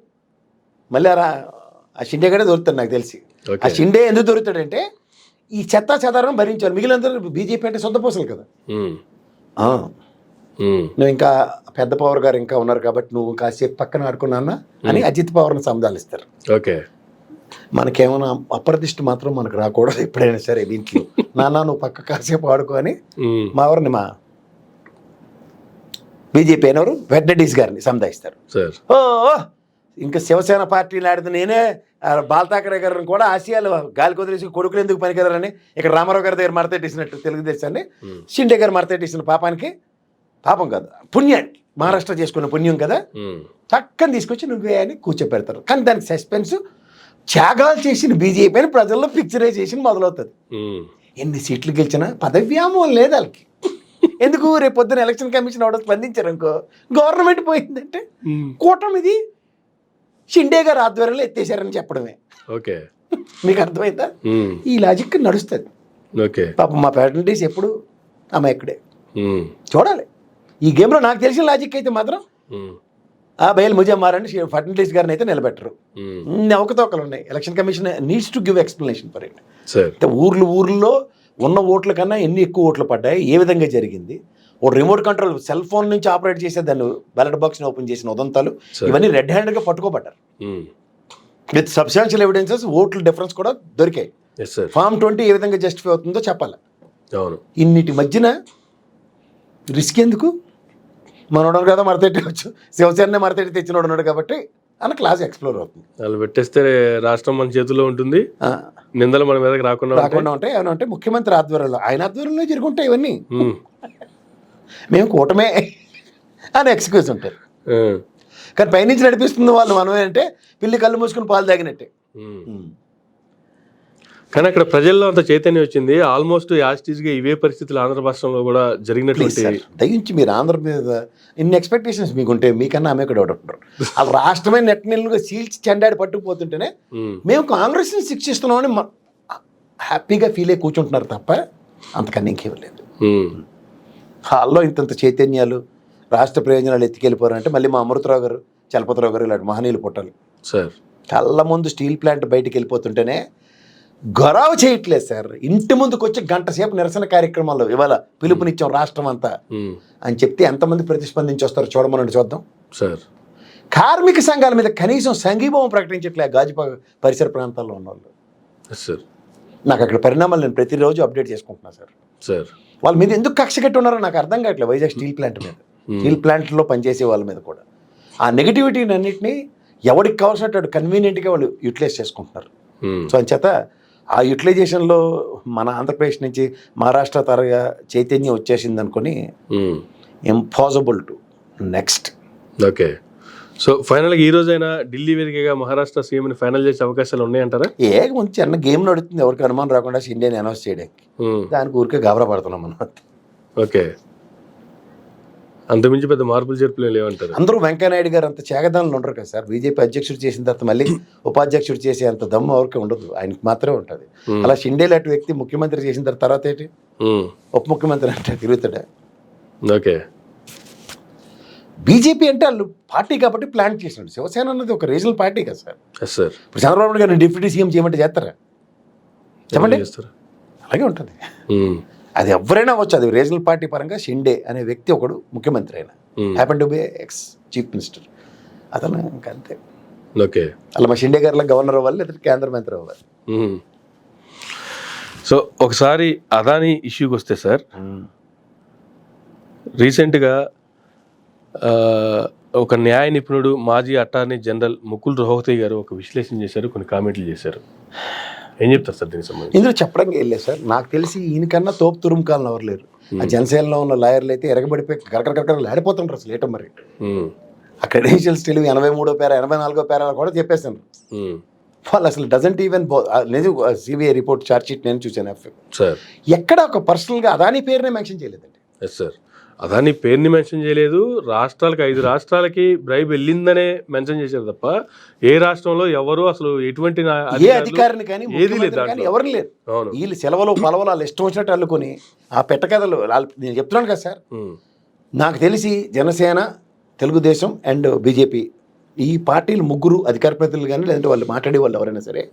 మళ్ళీ ఆ షిండే గడే దొరుకుతాడు నాకు తెలిసి. ఆ షిండే ఎందుకు దొరుకుతాడంటే ఈ చెత్త చెదారం భరించారు. మిగిలినందరూ బీజేపీ అంటే సొంతపోసలు కదా. నువ్వు ఇంకా పెద్ద పవర్ గారు ఇంకా ఉన్నారు కాబట్టి నువ్వు కాసేపు పక్కన ఆడుకున్నా అని అజిత్ పవర్ని సంధాలిస్తారు. ఓకే. మనకేమైనా అప్రతిష్ట మాత్రం మనకు రాకూడదు ఎప్పుడైనా సరే. ఇంట్లో నాన్న నువ్వు పక్క కాసేపు ఆడుకో అని మా ఎవరిని, మా బీజేపీ అయినవారు వెడ్నడీస్ గారిని సంధాయిస్తారు. ఓ ఇంకా శివసేన పార్టీని ఆడితే నేనే బాల్ ఠాకరే గారిని కూడా ఆసియాలో గాలి కొదిలేసి కొడుకులు ఎందుకు పనికిరారని ఇక్కడ రామారావు గారి దగ్గర మరతెట్టేసినట్టు తెలుగుదేశాన్ని షిండే గారు మరతెట్టేసిన పాపానికి, పాపం కాదు పుణ్యానికి, మహారాష్ట్ర చేసుకున్న పుణ్యం కదా, చక్కని తీసుకొచ్చి నువ్వే అని కూర్చోపెడతారు. కానీ దానికి సస్పెన్స్ త్యాగాలు చేసిన బీజేపీ అని ప్రజల్లో పిక్చరైజేషన్ మొదలవుతుంది. ఎన్ని సీట్లు గెలిచినా పదవ్యామం లేదు వాళ్ళకి. ఎందుకు? రేపు పొద్దున ఎలక్షన్ కమిషన్ అవడం స్పందించారు అనుకో, గవర్నమెంట్ పోయిందంటే కూటమిది షిండే గారు ఆధ్వర్యంలో ఎత్తేసారని చెప్పడమే. ఓకే. మీకు అర్థమైందా? ఈ లాజిక్ నడుస్తుంది. పాపం మా ప్యాటర్నిటీస్ ఎప్పుడు అమ్మాయిక్కడే చూడాలి. ఈ గేమ్లో నాకు తెలిసిన లాజిక్ అయితే మాత్రం ఆ బయలు ముజే మారని ఫడ్నవీస్ గారిని అయితే నిలబెట్టరు. అవకతవకలు ఉన్నాయి. Election commission needs to give explanation for it. అంటే ఊర్లో ఉన్న ఓట్ల కన్నా ఎన్ని ఎక్కువ ఓట్లు పడ్డాయి, ఏ విధంగా జరిగింది, ఓ రిమోట్ కంట్రోల్ సెల్ ఫోన్ నుంచి ఆపరేట్ చేసే దాన్ని బ్యాలెట్ బాక్స్ని ఓపెన్ చేసిన ఉదంతాలు ఇవన్నీ రెడ్ హ్యాండెడ్గా పట్టుకోబడ్డారు. విత్ సబ్స్టాన్షియల్ ఎవిడెన్సెస్ ఓట్ల డిఫరెన్స్ కూడా దొరికాయి. ఫామ్ 20 ఏ విధంగా జస్టిఫై అవుతుందో చెప్పాలి. ఇన్నిటి మధ్యన రిస్క్ ఎందుకు? మనోడు కదా మరతెట్టవచ్చు, శివసేన మరతెట్టి తెచ్చినోడు ఉన్నాడు కాబట్టి అన్న క్లాస్ ఎక్స్ప్లోర్ అవుతుంది. వాళ్ళు పెట్టేస్తే రాష్ట్రం మన చేతుల్లో ఉంటుంది, నిందలు మన మీదకి రాకుండా ఉంటాయి. ఏమంటే ముఖ్యమంత్రి ఆధ్వర్యంలో, ఆయన ఆధ్వర్యంలో జరుగుంటాయి ఇవన్నీ. మేము కూటమే అని ఎక్స్క్యూజ్ ఉంటారు. కానీ పైనుంచి నడిపిస్తుంది వాళ్ళు మనమే అంటే పిల్లి కళ్ళు మూసుకుని పాలు తాగినట్టే. కానీ అక్కడ ప్రజల్లో అంత చైతన్యం వచ్చింది. ఆల్మోస్ట్ యాస్టీజ్గా ఇవే పరిస్థితులు ఆంధ్ర రాష్ట్రంలో కూడా జరిగినటువంటి. దయించి మీరు ఆంధ్ర మీద ఇన్ని ఎక్స్పెక్టేషన్స్ మీకుంటే మీకన్నా ఆమె కూడా ఉంటారు. ఆ రాష్ట్రమే నెట్ నీళ్ళుగా సీల్చి చెండాడి పట్టుకుపోతుంటేనే మేము కాంగ్రెస్ని శిక్షిస్తున్నామని హ్యాపీగా ఫీల్ అయ్యి కూర్చుంటున్నారు తప్ప అంతకన్నా ఇంకేం లేదు. హాల్లో ఇంతంత చైతన్యాలు, రాష్ట్ర ప్రయోజనాలు ఎత్తికెళ్ళిపోరంటే మళ్ళీ మా అమృతరావు గారు, చలపతిరావు గారు ఇలాంటి మహనీయులు పుట్టాలి. కళ్ళ ముందు స్టీల్ ప్లాంట్ బయటికి వెళ్ళిపోతుంటేనే గొడవ చేయట్లేదు సార్. ఇంటి ముందుకు వచ్చి గంట సేపు నిరసన కార్యక్రమాలు ఇవాళ పిలుపునిచ్చాం రాష్ట్రం అంతా అని చెప్తే ఎంతమంది ప్రతిస్పందించి వస్తారు చూడమనండి, చూద్దాం. కార్మిక సంఘాల మీద కనీసం సంఘీభావం ప్రకటించట్లే గాజు పరిసర ప్రాంతాల్లో ఉన్న వాళ్ళు. నాకు అక్కడ పరిణామాలు నేను ప్రతిరోజు అప్డేట్ చేసుకుంటున్నాను సార్. వాళ్ళ మీద ఎందుకు కక్ష కట్టి ఉన్నారో నాకు అర్థం కావట్లేదు. వైజాగ్ స్టీల్ ప్లాంట్ మీద, స్టీల్ ప్లాంట్లో పనిచేసే వాళ్ళ మీద కూడా ఆ నెగిటివిటీని అన్నింటినీ ఎవరికి కావాల్సినట్టు కన్వీనియంట్గా వాళ్ళు యూటిలైజ్ చేసుకుంటున్నారు. సో అంచేత ఆ యూటిలైజేషన్లో మన ఆంధ్రప్రదేశ్ నుంచి మహారాష్ట్ర తరగా చైతన్యం వచ్చేసింది అనుకుని impossible to next. Okay, so ఫైనల్గా ఈ రోజైనా ఢిల్లీ వేదికగా మహారాష్ట్ర సీఎంని ఫైనల్ చేసే అవకాశాలు ఉన్నాయంటారా? ముందు చిన్న గేమ్ నడుస్తుంది, ఎవరికి అనుమానం రాకుండా ఇండియాని అనౌన్స్ చేయడానికి. దానికి ఊరికే గాబరా పడుతున్నాం మనం. ఓకే, అంతమించి పెద్ద మార్పులు చేర్పులు లేవంటారు. అందరూ వెంకయ్యనాయుడు గారు అంత చేగదానులు ఉండరు కదా సార్. బీజేపీ అధ్యక్షుడు చేసిన తర్వాత మళ్ళీ ఉపాధ్యక్షుడు చేసే అంత దమ్ము ఎవరికి ఉండదు, ఆయనకి మాత్రమే ఉంటుంది. అలా షిండే లాంటి వ్యక్తి ముఖ్యమంత్రి చేసిన తర్వాత ఏంటి ఉప ముఖ్యమంత్రి అంటే తిరుగుతాడా? ఓకే, బీజేపీ అంటే వాళ్ళు పార్టీ కాబట్టి ప్లాన్ చేసినాడు. శివసేన అన్నది ఒక రీజనల్ పార్టీ కదా సార్. ఇప్పుడు చంద్రబాబు నాయుడు గారిని డిప్యూటీ సీఎం చేయమంటే చేస్తారా? చెప్పండి. అలాగే ఉంటుంది. అది ఎవరైనా అవ్వచ్చు. అది రీజనల్ పార్టీ పరంగా షిండే అనే వ్యక్తి ఒకడు ముఖ్యమంత్రి అయినా happen to be ex chief minister, అతను ఇంకా అంతే. ఓకే, అలా మా షిండే గారిలో గవర్నర్ అవ్వాలి, లేదా కేంద్ర మంత్రి అవ్వాలి. సో ఒకసారి అదానీ ఇష్యూకి వస్తే సార్, రీసెంట్గా ఒక న్యాయ నిపుణుడు మాజీ అటార్నీ జనరల్ ముకుల్ రోహత్గి గారు ఒక విశ్లేషణ చేశారు, కొన్ని కామెంట్లు చేశారు. ఏం చెప్తారు సార్ దీనికి సంబంధించి? ఇందులో చెప్పడానికి వెళ్ళలేదు సార్. నాకు తెలిసి ఈయనకన్నా తోపు తురుముకాలను ఎవరు లేరు. ఆ జనసేనలో ఉన్న లాయర్లు అయితే ఎరగబడిపోయి కరకర ఆడిపోతుంటారు అసలు ఏటో మరి. ఆ క్రెడెన్షియల్స్ తెలివి 83వ పేరా 84వ పేరా కూడా చెప్పేస్తాను. వాళ్ళు అసలు డజంట్ ఈవెన్ లేదు. సిబిఐ రిపోర్ట్ ఛార్జ్ షీట్ నేను చూసాను. ఎక్కడ ఒక పర్సనల్గా అదానీ పేరునే మెన్షన్ చేయలేదండి. ఎస్ సార్, అదాని పేరుని మెన్షన్ చేయలేదు. రాష్ట్రాలకి 5 రాష్ట్రాలకి బ్రైబ్ వెళ్ళిందనే మెన్షన్ చేశారు తప్ప ఏ రాష్ట్రంలో ఎవరు అసలు ఎటువంటి ఏ అధికారిని కానీ ఏది లేదు, ఎవరు లేరు. వీళ్ళు సెలవులు పలవలు వాళ్ళు ఇష్టం వచ్చినట్టు అల్లుకొని ఆ పెట్టకథలు. నేను చెప్తున్నాను కదా సార్, నాకు తెలిసి జనసేన, తెలుగుదేశం అండ్ బీజేపీ ఈ పార్టీలు ముగ్గురు అధికార ప్రతినిధులు కానీ లేదంటే వాళ్ళు మాట్లాడే వాళ్ళు ఎవరైనా సరే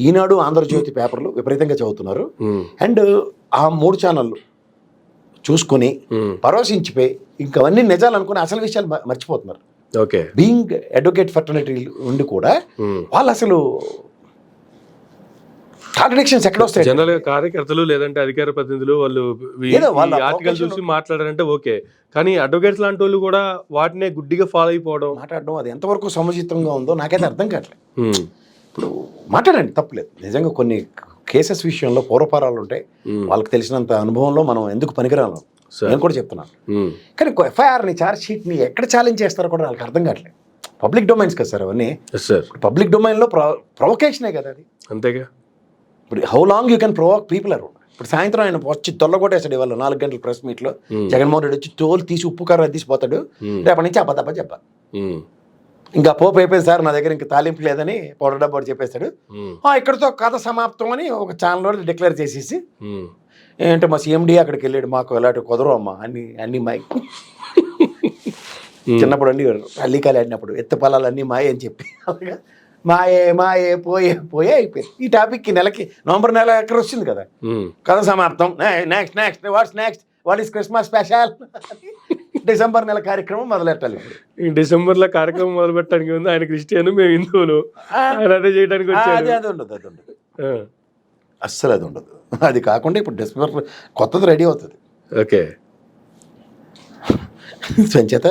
ఈనాడు, ఆంధ్రజ్యోతి పేపర్లు విపరీతంగా చదువుతున్నారు. అండ్ ఆ 3 ఛానళ్ళు చూసుకుని పరోసించిపోయి ఇంకవన్నీ నిజాలు అనుకుని అసలు విషయాలు మర్చిపోతున్నారు. ఓకే, బీయింగ్ అడ్వకేట్ ఫర్టర్నిటీ ఉండి కూడా వాళ్ళు అసలు కాంట్రడిక్షన్స్ ఎక్కడ వస్తాయి? జనరల్ గా కార్యకర్తలు లేదంటే అధికార ప్రతినిధులు వాళ్ళు ఆర్టికల్ చూసి మాట్లాడారంటే ఓకే, కానీ అడ్వకేట్స్ లాంటి వాళ్ళు కూడా వాటినే గుడ్డిగా ఫాలో అయిపోవడం, మాట్లాడడం అది ఎంతవరకు సముచితంగా ఉందో నాకైతే అర్థం కావట్లేదు. ఇప్పుడు మాట్లాడండి, తప్పలేదు. నిజంగా కొన్ని కేసెస్ విషయంలో పూర్వపారాలు ఉంటాయి. వాళ్ళకి తెలిసినంత అనుభవంలో మనం ఎందుకు పనికిరాను నేను కూడా చెప్తున్నాను. కానీ ఎఫ్ఐఆర్ని, ఛార్జ్ షీట్ని ఎక్కడ ఛాలెంజ్ చేస్తారో కూడా వాళ్ళకి అర్థం కావట్లేదు. పబ్లిక్ డొమైన్స్ కదా సార్ అవన్నీ. పబ్లిక్ డొమైన్లో ప్రొవొకేషనే కదా అది. అంతేగా. ఇప్పుడు how long you can provoke people around. ఇప్పుడు సాయంత్రం ఆయన వచ్చి తొల్లగొట్టేస్తాడు ఇవాళ 4 గంటల ప్రెస్ మీట్లో. జగన్మోహన్ రెడ్డి వచ్చి తోలు తీసి ఉప్పు కారం తీసిపోతాడు. రేపటి నుంచి అబ్బా చెప్పాలి. ఇంకా పోపు అయిపోయింది సార్, నా దగ్గర ఇంకా తాలింపు లేదని పౌడర్ డబ్బా చెప్పేస్తాడు. ఇక్కడతో కథ సమాప్తం అని ఒక ఛానల్ డిక్లేర్ చేసేసి ఏంటంటే మా సీఎండీ అక్కడికి వెళ్ళాడు, మాకు ఎలాంటి కుదరవు అమ్మా అన్ని మైక్ చిన్నప్పుడు అండి అల్లికాయలు ఆడినప్పుడు ఎత్త పొలాలన్నీ మాయే అని చెప్పి అలాగా మాయే మాయే పోయే పోయే అయిపోయింది. ఈ టాపిక్కి నెలకి నవంబర్ నెల ఎక్కడ వస్తుంది కదా, కథ సమాప్తం. Next next what is Christmas special December నెల కార్యక్రమం మొదలెట్టాలి. ఈ డిసెంబర్లో కార్యక్రమం మొదలు పెట్టడానికి ఉంది. ఆయన క్రిస్టియన్, మేము హిందువులు, ఆయన అదే చేయడానికి వచ్చారు. అది ఉండదు అస్సలు అది ఉండదు. అది కాకుండా ఇప్పుడు డిసెంబర్ కొత్తది రెడీ అవుతుంది. ఓకే. సంచేత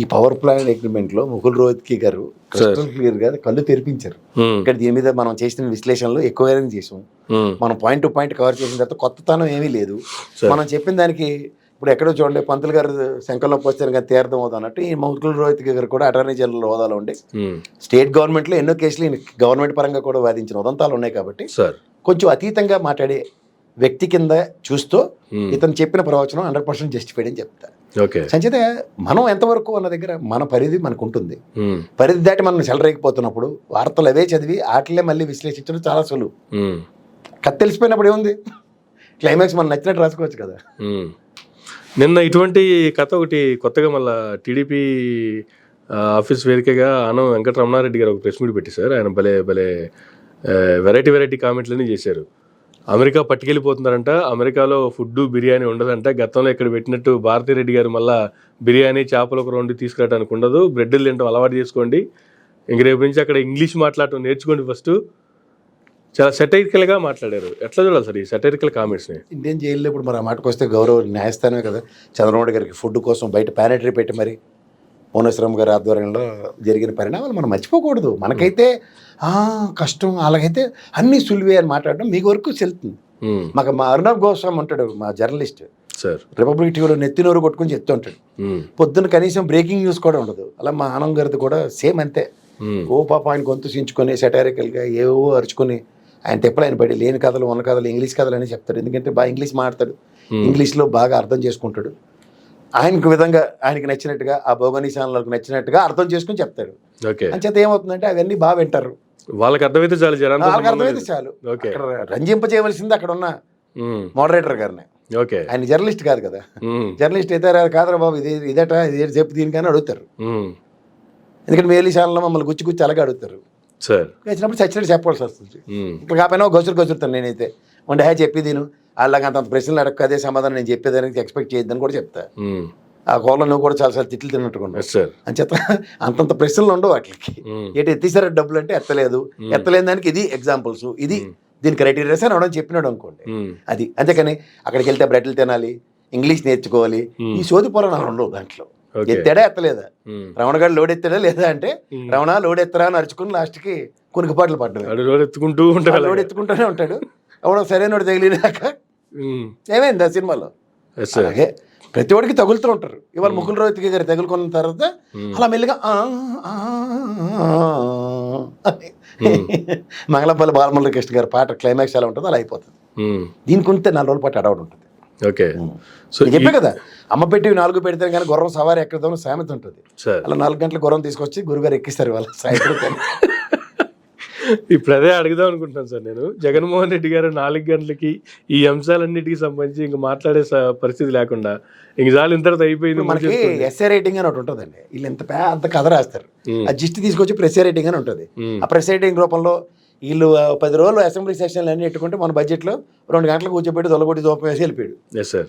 ఈ పవర్ ప్లాంట్ అగ్రిమెంట్లో ముకుల్ రోహత్గి గారు క్రిస్టల్ క్లియర్ గా కళ్ళు తెరిపించారు. ఇక్కడ దీని మీద మనం చేసిన విశ్లేషణలో ఎక్కువగా చేసాం. మనం పాయింట్ టు పాయింట్ కవర్ చేసిన తర్వాత కొత్తతనం ఏమీ లేదు. మనం చెప్పిన దానికి ఇప్పుడు ఎక్కడో చూడండి, పంతులు గారు శంకర్లో పోస్తే కానీ తీర్థం అవుతా అన్నట్టు ఈ ముకుల్ రోహత్గి గారు కూడా అటార్నీ జనరల్ హోదాలో ఉండి స్టేట్ గవర్నమెంట్లో ఎన్నో కేసులు గవర్నమెంట్ పరంగా కూడా వాదించిన ఉదంతాలు ఉన్నాయి. కాబట్టి కొంచెం అతీతంగా మాట్లాడే వ్యక్తి కింద చూస్తూ ఇతను చెప్పిన ప్రవచనం 100% జస్టిఫైడ్ అని చెప్తారు. సంచేత మనం ఎంతవరకు అన్న దగ్గర మన పరిధి మనకు ఉంటుంది. పరిధి దాటి మనం చెలరేగిపోతున్నప్పుడు వార్తలు అవే చదివి వాటిలే మళ్ళీ విశ్లేషించడం చాలా సులువు. కథ తెలిసిపోయినప్పుడు ఏముంది, క్లైమాక్స్ మనం నచ్చినట్టు రాసుకోవచ్చు కదా. నిన్న ఇటువంటి కథ ఒకటి కొత్తగా మళ్ళీ టీడీపీ ఆఫీస్ వేదికగా ఆనం వెంకటరమణారెడ్డి గారు ఒక ప్రెస్ మీట్ పెట్టి సార్, ఆయన భలే భలే వెరైటీ కామెంట్లన్నీ చేశారు. అమెరికా పట్టుకెళ్ళిపోతున్నారంట, అమెరికాలో ఫుడ్ బిర్యానీ ఉండదంట, గతంలో ఇక్కడ పెట్టినట్టు భారతిరెడ్డి గారు మళ్ళీ బిర్యానీ చేపలు ఒక 2 తీసుకురావడానికి ఉండదు, బ్రెడ్లు తినడం అలవాటు చేసుకోండి, ఇంక రేపు నుంచి అక్కడ ఇంగ్లీష్ మాట్లాడటం నేర్చుకోండి ఫస్ట్. చాలా సెటైరికల్గా మాట్లాడారు. ఎట్లా చూడాలి సార్ ఈ సెటైరికల్ కామెంట్స్ని? ఇండియన్ జైల్లో ఇప్పుడు మరి ఆ మాటకు వస్తే గౌరవ న్యాయస్థానమే కదా చంద్రబాబు గారికి ఫుడ్ కోసం బయట ప్యానటరీ పెట్టి మరి మౌనేశ్వరం గారి ఆధ్వర్యంలో జరిగిన పరిణామాలు మనం మర్చిపోకూడదు. మనకైతే కష్టం, అలాగైతే అన్ని సులువే అని మాట్లాడడం మీకు వరకు చెల్లుతుంది. మాకు మా అర్ణబ్ గోస్వామి ఉంటాడు, మా జర్నలిస్ట్, రిపబ్లిక్ టీవీలో నెత్తినోరు కొట్టుకుని చెప్తూ ఉంటాడు. పొద్దున్న కనీసం బ్రేకింగ్ న్యూస్ కూడా ఉండదు. అలా మా ఆనంద్ గారిది కూడా సేమ్ అంతే. ఓ పాప ఆయన గొంతు చించుకొని సెటారికల్గా ఏవో అరుచుకొని ఆయన తెప్పలు ఆయన పడి లేని కథలు ఉన్న కథలు ఇంగ్లీష్ కథలు అని చెప్తాడు. ఎందుకంటే బాగా ఇంగ్లీష్ మాట్లాడతాడు, ఇంగ్లీష్లో బాగా అర్థం చేసుకుంటాడు. ఆయనకు విధంగా ఆయనకి నచ్చినట్టుగా ఆ భోగనీ ఛానల్కి నచ్చినట్టుగా అర్థం చేసుకుని చెప్తాడు. అంచేత ఏమవుతుందంటే అవన్నీ బాగా వింటారు, వాళ్ళకి అర్థమైతే చాలు, వాళ్ళకి అర్థమైతే చాలు. అక్కడ రంజింప చేయవలసింది అక్కడ ఉన్న మోడరేటర్ గారిని. ఆయన జర్నలిస్ట్ కాదు కదా, జర్నలిస్ట్ అయితే కాదరా బాబు ఇదట ఇది చెప్పు దీనికని అడుగుతారు. ఎందుకంటే మేలీ ఛానల్లో మమ్మల్ని గుచ్చి అలాగే అడుగుతారు. వచ్చినప్పుడు చచ్చినట్టు చెప్పాల్సి వస్తుంది. ఇప్పుడు కాకపోయినా గొసురుతాను నేనైతే ఉండే చెప్పి దీను అలాగ అంత ప్రశ్నలు అడగ అదే సమాధానం నేను చెప్పేదానికి ఎక్స్పెక్ట్ చేయొద్దని కూడా చెప్తా. ఆ కోళ్ళ నువ్వు కూడా చాలాసార్లు తిట్లు తిన్నట్టుకున్నావు అని చెప్తా. అంతంత ప్రశ్నలు ఉండవు వాటికి. ఏంటి ఎత్తిసారా డబ్బులు అంటే ఎత్తలేని దానికి ఇది ఎగ్జాంపుల్స్, ఇది దీని క్రైటీరియాస్ అని అవడం చెప్పినాడు అనుకోండి. అది అంతేకాని అక్కడికి వెళ్తే బ్రెడ్లు తినాలి, ఇంగ్లీష్ నేర్చుకోవాలి, ఈ సోది పురాణాలు ఉండవు దాంట్లో. ఎత్తాడా ఎత్తలేదా, రమణగాడు లోడ్ ఎత్తాడా లేదా అంటే రమణ లోడ్ ఎత్తరా అని అరుచుకుని లాస్ట్కి కునికిపాట్లు పడ్డాడు. లోడ్ ఎత్తుకుంటూనే ఉంటాడు. ఎవడో సరైన తగిలినాక ఏమైంది ఆ సినిమాలో. అలాగే ప్రతి ఒడికి తగులుతూ ఉంటారు. ఇవాళ ముకుల్ రోహత్గి గారు తగులుకున్న తర్వాత అలా మెల్లిగా మంగళంపల్లి బాలమురళీకృష్ణ గారి పాట క్లైమాక్స్ ఎలా ఉంటుందో అలా అయిపోతుంది. దీనికి ఉంటే 4 రోజుల పాటు అడవడం ఉంటుంది. చెప్పే కదా, అమ్మ పెట్టి 4 పెడితే కానీ గుర్రం సవారి ఎక్కడదో సామెత ఉంటుంది. అలా 4 గంటల గుర్రం తీసుకొచ్చి గురుగారు ఎక్కిస్తారు వాళ్ళ సాయంత్రం. ఇప్పుడు అదే అడుగుదాం అనుకుంటున్నాను సార్ నేను. జగన్మోహన్ రెడ్డి గారు 4 గంటలకి ఈ అంశాలన్నిటికీ సంబంధించి ఇంక మాట్లాడే పరిస్థితి లేకుండా ఇంక చాలు ఇంత అయిపోయింది. మనకి ఎస్ఏ రైటింగ్ అని ఒకటి ఉంటుందండి. వీళ్ళు ఎంత పెద్ద కథ రాస్తారు, ఆ జిస్ట్ తీసుకొచ్చి ప్రెస్ రైటింగ్ అని ఉంటుంది. ఆ ప్రెస్ రైటింగ్ రూపంలో వీళ్ళు 10 రోజులు అసెంబ్లీ సెషన్లు అన్ని పెట్టుకుంటే మన బడ్జెట్లో 2 గంటలు కూర్చోబెట్టి దొలగొట్టి దోపం వేసి వెళ్ళిపోయాడు.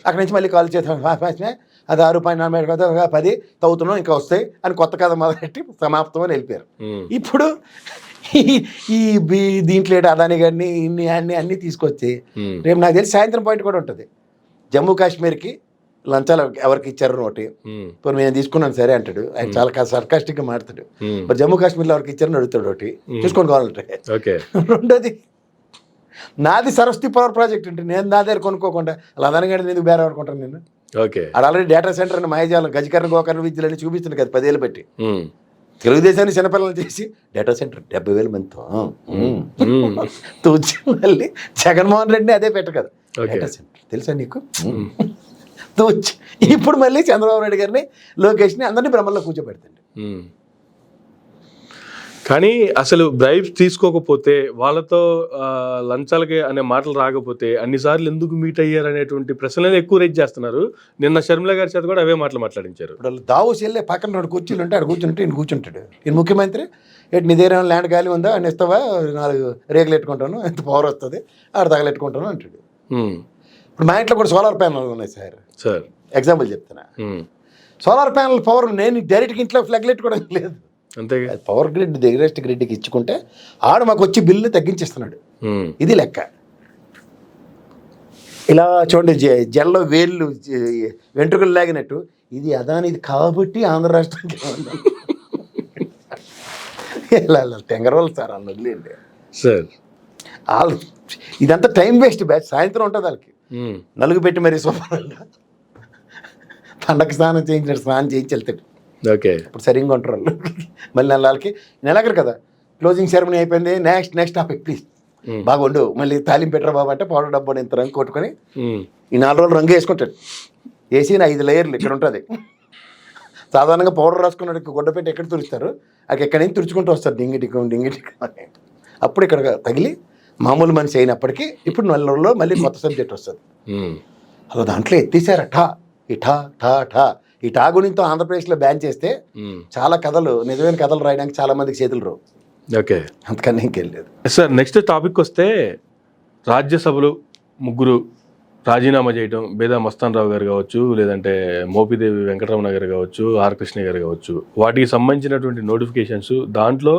అక్కడి నుంచి మళ్ళీ కాల్ చేస్తాం అది 6.4 10 తవ్వుతున్నాం ఇంకా వస్తాయి అని కొత్త కథ మొదలెట్టి సమాప్తం అని వెళ్ళిపోయారు. ఇప్పుడు ఈ దీంట్లో అదాని గారిని అన్ని తీసుకొచ్చి రేపు నాకు తెలిసి సాయంత్రం పాయింట్ కూడా ఉంటుంది. జమ్మూ కాశ్మీర్కి లంచాలు ఎవరికి ఇచ్చారు నోటి, ఇప్పుడు నేను తీసుకున్నాను సరే అంటాడు. ఆయన చాలా సర్కాస్టిక్గా మాట్లాడు. మరి జమ్మూ కాశ్మీర్లో ఎవరికి ఇచ్చారని అడుగుతాడు ఒకటి, చూసుకొని కావాలంటే. రెండోది నాది సరస్వతి పవర్ ప్రాజెక్ట్ అంటే నేను నా దగ్గర కొనుక్కోకుండా అదాని గారిని ఎందుకు బేర అనుకుంటాను నేను. అది ఆల్రెడీ డేటా సెంటర్ అని మాయజాలం గజకర్ణ గోకర్ణ విద్యలని చూపిస్తుంది కదా 10 ఏళ్ళు పెట్టి. తెలుగుదేశాన్ని చిన్నపిల్లలు చేసి డేటా సెంటర్ 70,000 మందితో తూచి మళ్ళీ జగన్మోహన్ రెడ్డిని అదే పెట్ట కదా డేటా సెంటర్ తెలుసా నీకు తూచి. ఇప్పుడు మళ్ళీ చంద్రబాబు నాయుడు గారిని లోకేష్ని అందరినీ బ్రహ్మలో కూర్చోబెడతండి. కానీ అసలు బ్రైబ్స్ తీసుకోకపోతే వాళ్ళతో లంచాలకి అనే మాటలు రాకపోతే అన్నిసార్లు ఎందుకు మీట్ అయ్యారు అనేటువంటి ప్రశ్నలు ఎక్కువ రేజ్ చేస్తున్నారు. నిన్న షర్మిల గారి చేత కూడా అవే మాటలు మాట్లాడించారు. ఇప్పుడు దావోస్ వెళ్ళే పక్కన రెండు కుర్చీలు ఉంటే ఆడ కూర్చుంటే ఈయన కూర్చుంటాడు. ఈయన ముఖ్యమంత్రి ఏంటి నీ దగ్గర ల్యాండ్ గాలి ఉందా అని ఇస్తావా, 4 రేకులు పెట్టుకుంటాను, ఎంత పవర్ వస్తుంది ఆడ తగలెట్టుకుంటాను అంటాడు. ఇప్పుడు మా ఇంట్లో కూడా సోలార్ ప్యానల్ ఉన్నాయి సార్, ఎగ్జాంపుల్ చెప్తున్నా. సోలార్ ప్యానల్ పవర్ నేను డైరెక్ట్గా ఇంట్లో ఫ్లగ్ పెట్టుకోవడం లేదు, అంతే. పవర్ గ్రిడ్ దగ్గరెస్ట్ గ్రిడ్కి ఇచ్చుకుంటే ఆడు మాకు వచ్చి బిల్లు తగ్గించేస్తున్నాడు. ఇది లెక్క. ఇలా చూడండి, జల్లో వేళ్ళు వెంట్రుకలు లాగినట్టు ఇది అదానిది కాబట్టి ఆంధ్ర రాష్ట్రానికి తెంగరోళ్ళు సార్ అన్న వదిలేండి సార్. వాళ్ళు ఇదంతా టైం వేస్ట్ బ్యాచ్. సాయంత్రం ఉంటుంది వాళ్ళకి నలుగు పెట్టి మరీ శుభ్రంగా పండగ స్నానం చేయించి వెళ్తాడు. ఓకే, ఇప్పుడు సరిగ్గా ఉంటారు వాళ్ళు. మళ్ళీ నెలలకి నెలకరు కదా, క్లోజింగ్ సెరమనీ అయిపోయింది, నెక్స్ట్ టాపిక్ ప్లీజ్, బాగుండు, మళ్ళీ తాలింపు పెట్టరా బాబు అంటే పౌడర్ డబ్బా ఇంత రంగు కొట్టుకొని ఈ 4 రోజులు రంగు వేసుకుంటాడు. వేసి 5 లేయర్లు ఇక్కడ ఉంటుంది. సాధారణంగా పౌడర్ రాసుకున్నాడు గుడ్డ పెట్టి ఎక్కడ తురుస్తారు, అది ఎక్కడి నుంచి తుడుచుకుంటూ వస్తారు డింగిటికి అని. అప్పుడు ఇక్కడ తగిలి మామూలు మనిషి అయినప్పటికీ ఇప్పుడు 4 రోజుల్లో మళ్ళీ కొత్త సబ్జెక్ట్ వస్తుంది. అలా దాంట్లో ఎత్తేసారు ఈ టా గురించి ఆంధ్రప్రదేశ్లో బ్యాన్ చేస్తే చాలా కథలు, నిజమైన కథలు రాయడానికి చాలా మందికి చేతులు రావు. ఓకే, అంతకన్నా ఇంకెళ్ళలేదు సార్. నెక్స్ట్ టాపిక్ వస్తే రాజ్యసభలు 3 రాజీనామా చేయడం, బేదా మస్తాన్ రావు గారు కావచ్చు, లేదంటే మోపిదేవి వెంకటరమణ గారు కావచ్చు, ఆర్ కృష్ణ గారు కావచ్చు, వాటికి సంబంధించినటువంటి నోటిఫికేషన్స్ దాంట్లో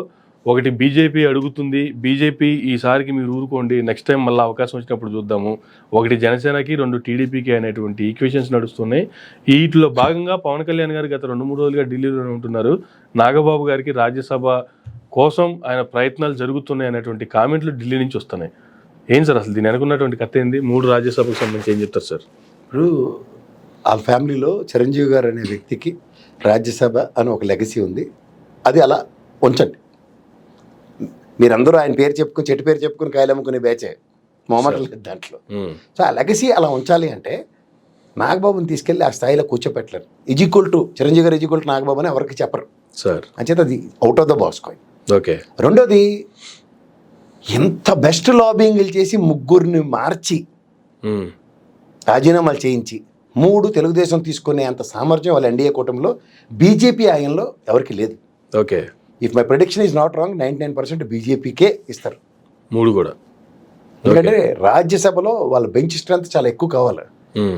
ఒకటి బీజేపీ అడుగుతుంది, బీజేపీ ఈసారికి మీరు ఊరుకోండి, నెక్స్ట్ టైం మళ్ళీ అవకాశం వచ్చినప్పుడు చూద్దాము, ఒకటి జనసేనకి 2 టీడీపీకి అనేటువంటి ఈక్వేషన్స్ నడుస్తున్నాయి. వీటిలో భాగంగా పవన్ కళ్యాణ్ గారు గత 2-3 రోజులుగా ఢిల్లీలో ఉంటున్నారు. నాగబాబు గారికి రాజ్యసభ కోసం ఆయన ప్రయత్నాలు జరుగుతున్నాయి అనేటువంటి కామెంట్లు ఢిల్లీ నుంచి వస్తున్నాయి. ఏం సార్ అసలు దీని అనుకున్నటువంటి కథ ఏంది? 3 రాజ్యసభకు సంబంధించి ఏం చెప్తారు సార్? ఇప్పుడు వాళ్ళ ఫ్యామిలీలో చిరంజీవి గారు అనే వ్యక్తికి రాజ్యసభ అని ఒక లెగసీ ఉంది. అది అలా ఉంచండి. మీరందరూ ఆయన పేరు చెప్పుకుని, చెట్టు పేరు చెప్పుకుని కాయలు అమ్ముకునే బ్యాచే, మొహమాట లేదు దాంట్లో. సో ఆ లెగసీ అలా ఉంచాలి అంటే నాగబాబుని తీసుకెళ్ళి ఆ స్థాయిలో కూర్చోపెట్టలేరు. చిరంజీవి గారు ఈజ్వల్ టు నాగబాబు అని ఎవరికి చెప్పరు సార్. అంచేత అది out of the box coin. Okay. రెండోది, ఎంత బెస్ట్ లాబింగ్లు చేసి 3 మార్చి రాజీనామాలు చేయించి 3 తెలుగుదేశం తీసుకునే అంత సామర్థ్యం వాళ్ళ ఎన్డీఏ కూటమిలో బీజేపీ ఆయంలో ఎవరికి లేదు. Okay. If my prediction is not wrong, 99% బీజేపీకే ఇస్తారు 3 కూడా. ఎందుకంటే రాజ్యసభలో వాళ్ళ బెంచ్ స్ట్రెంత్ చాలా ఎక్కువ కావాలి.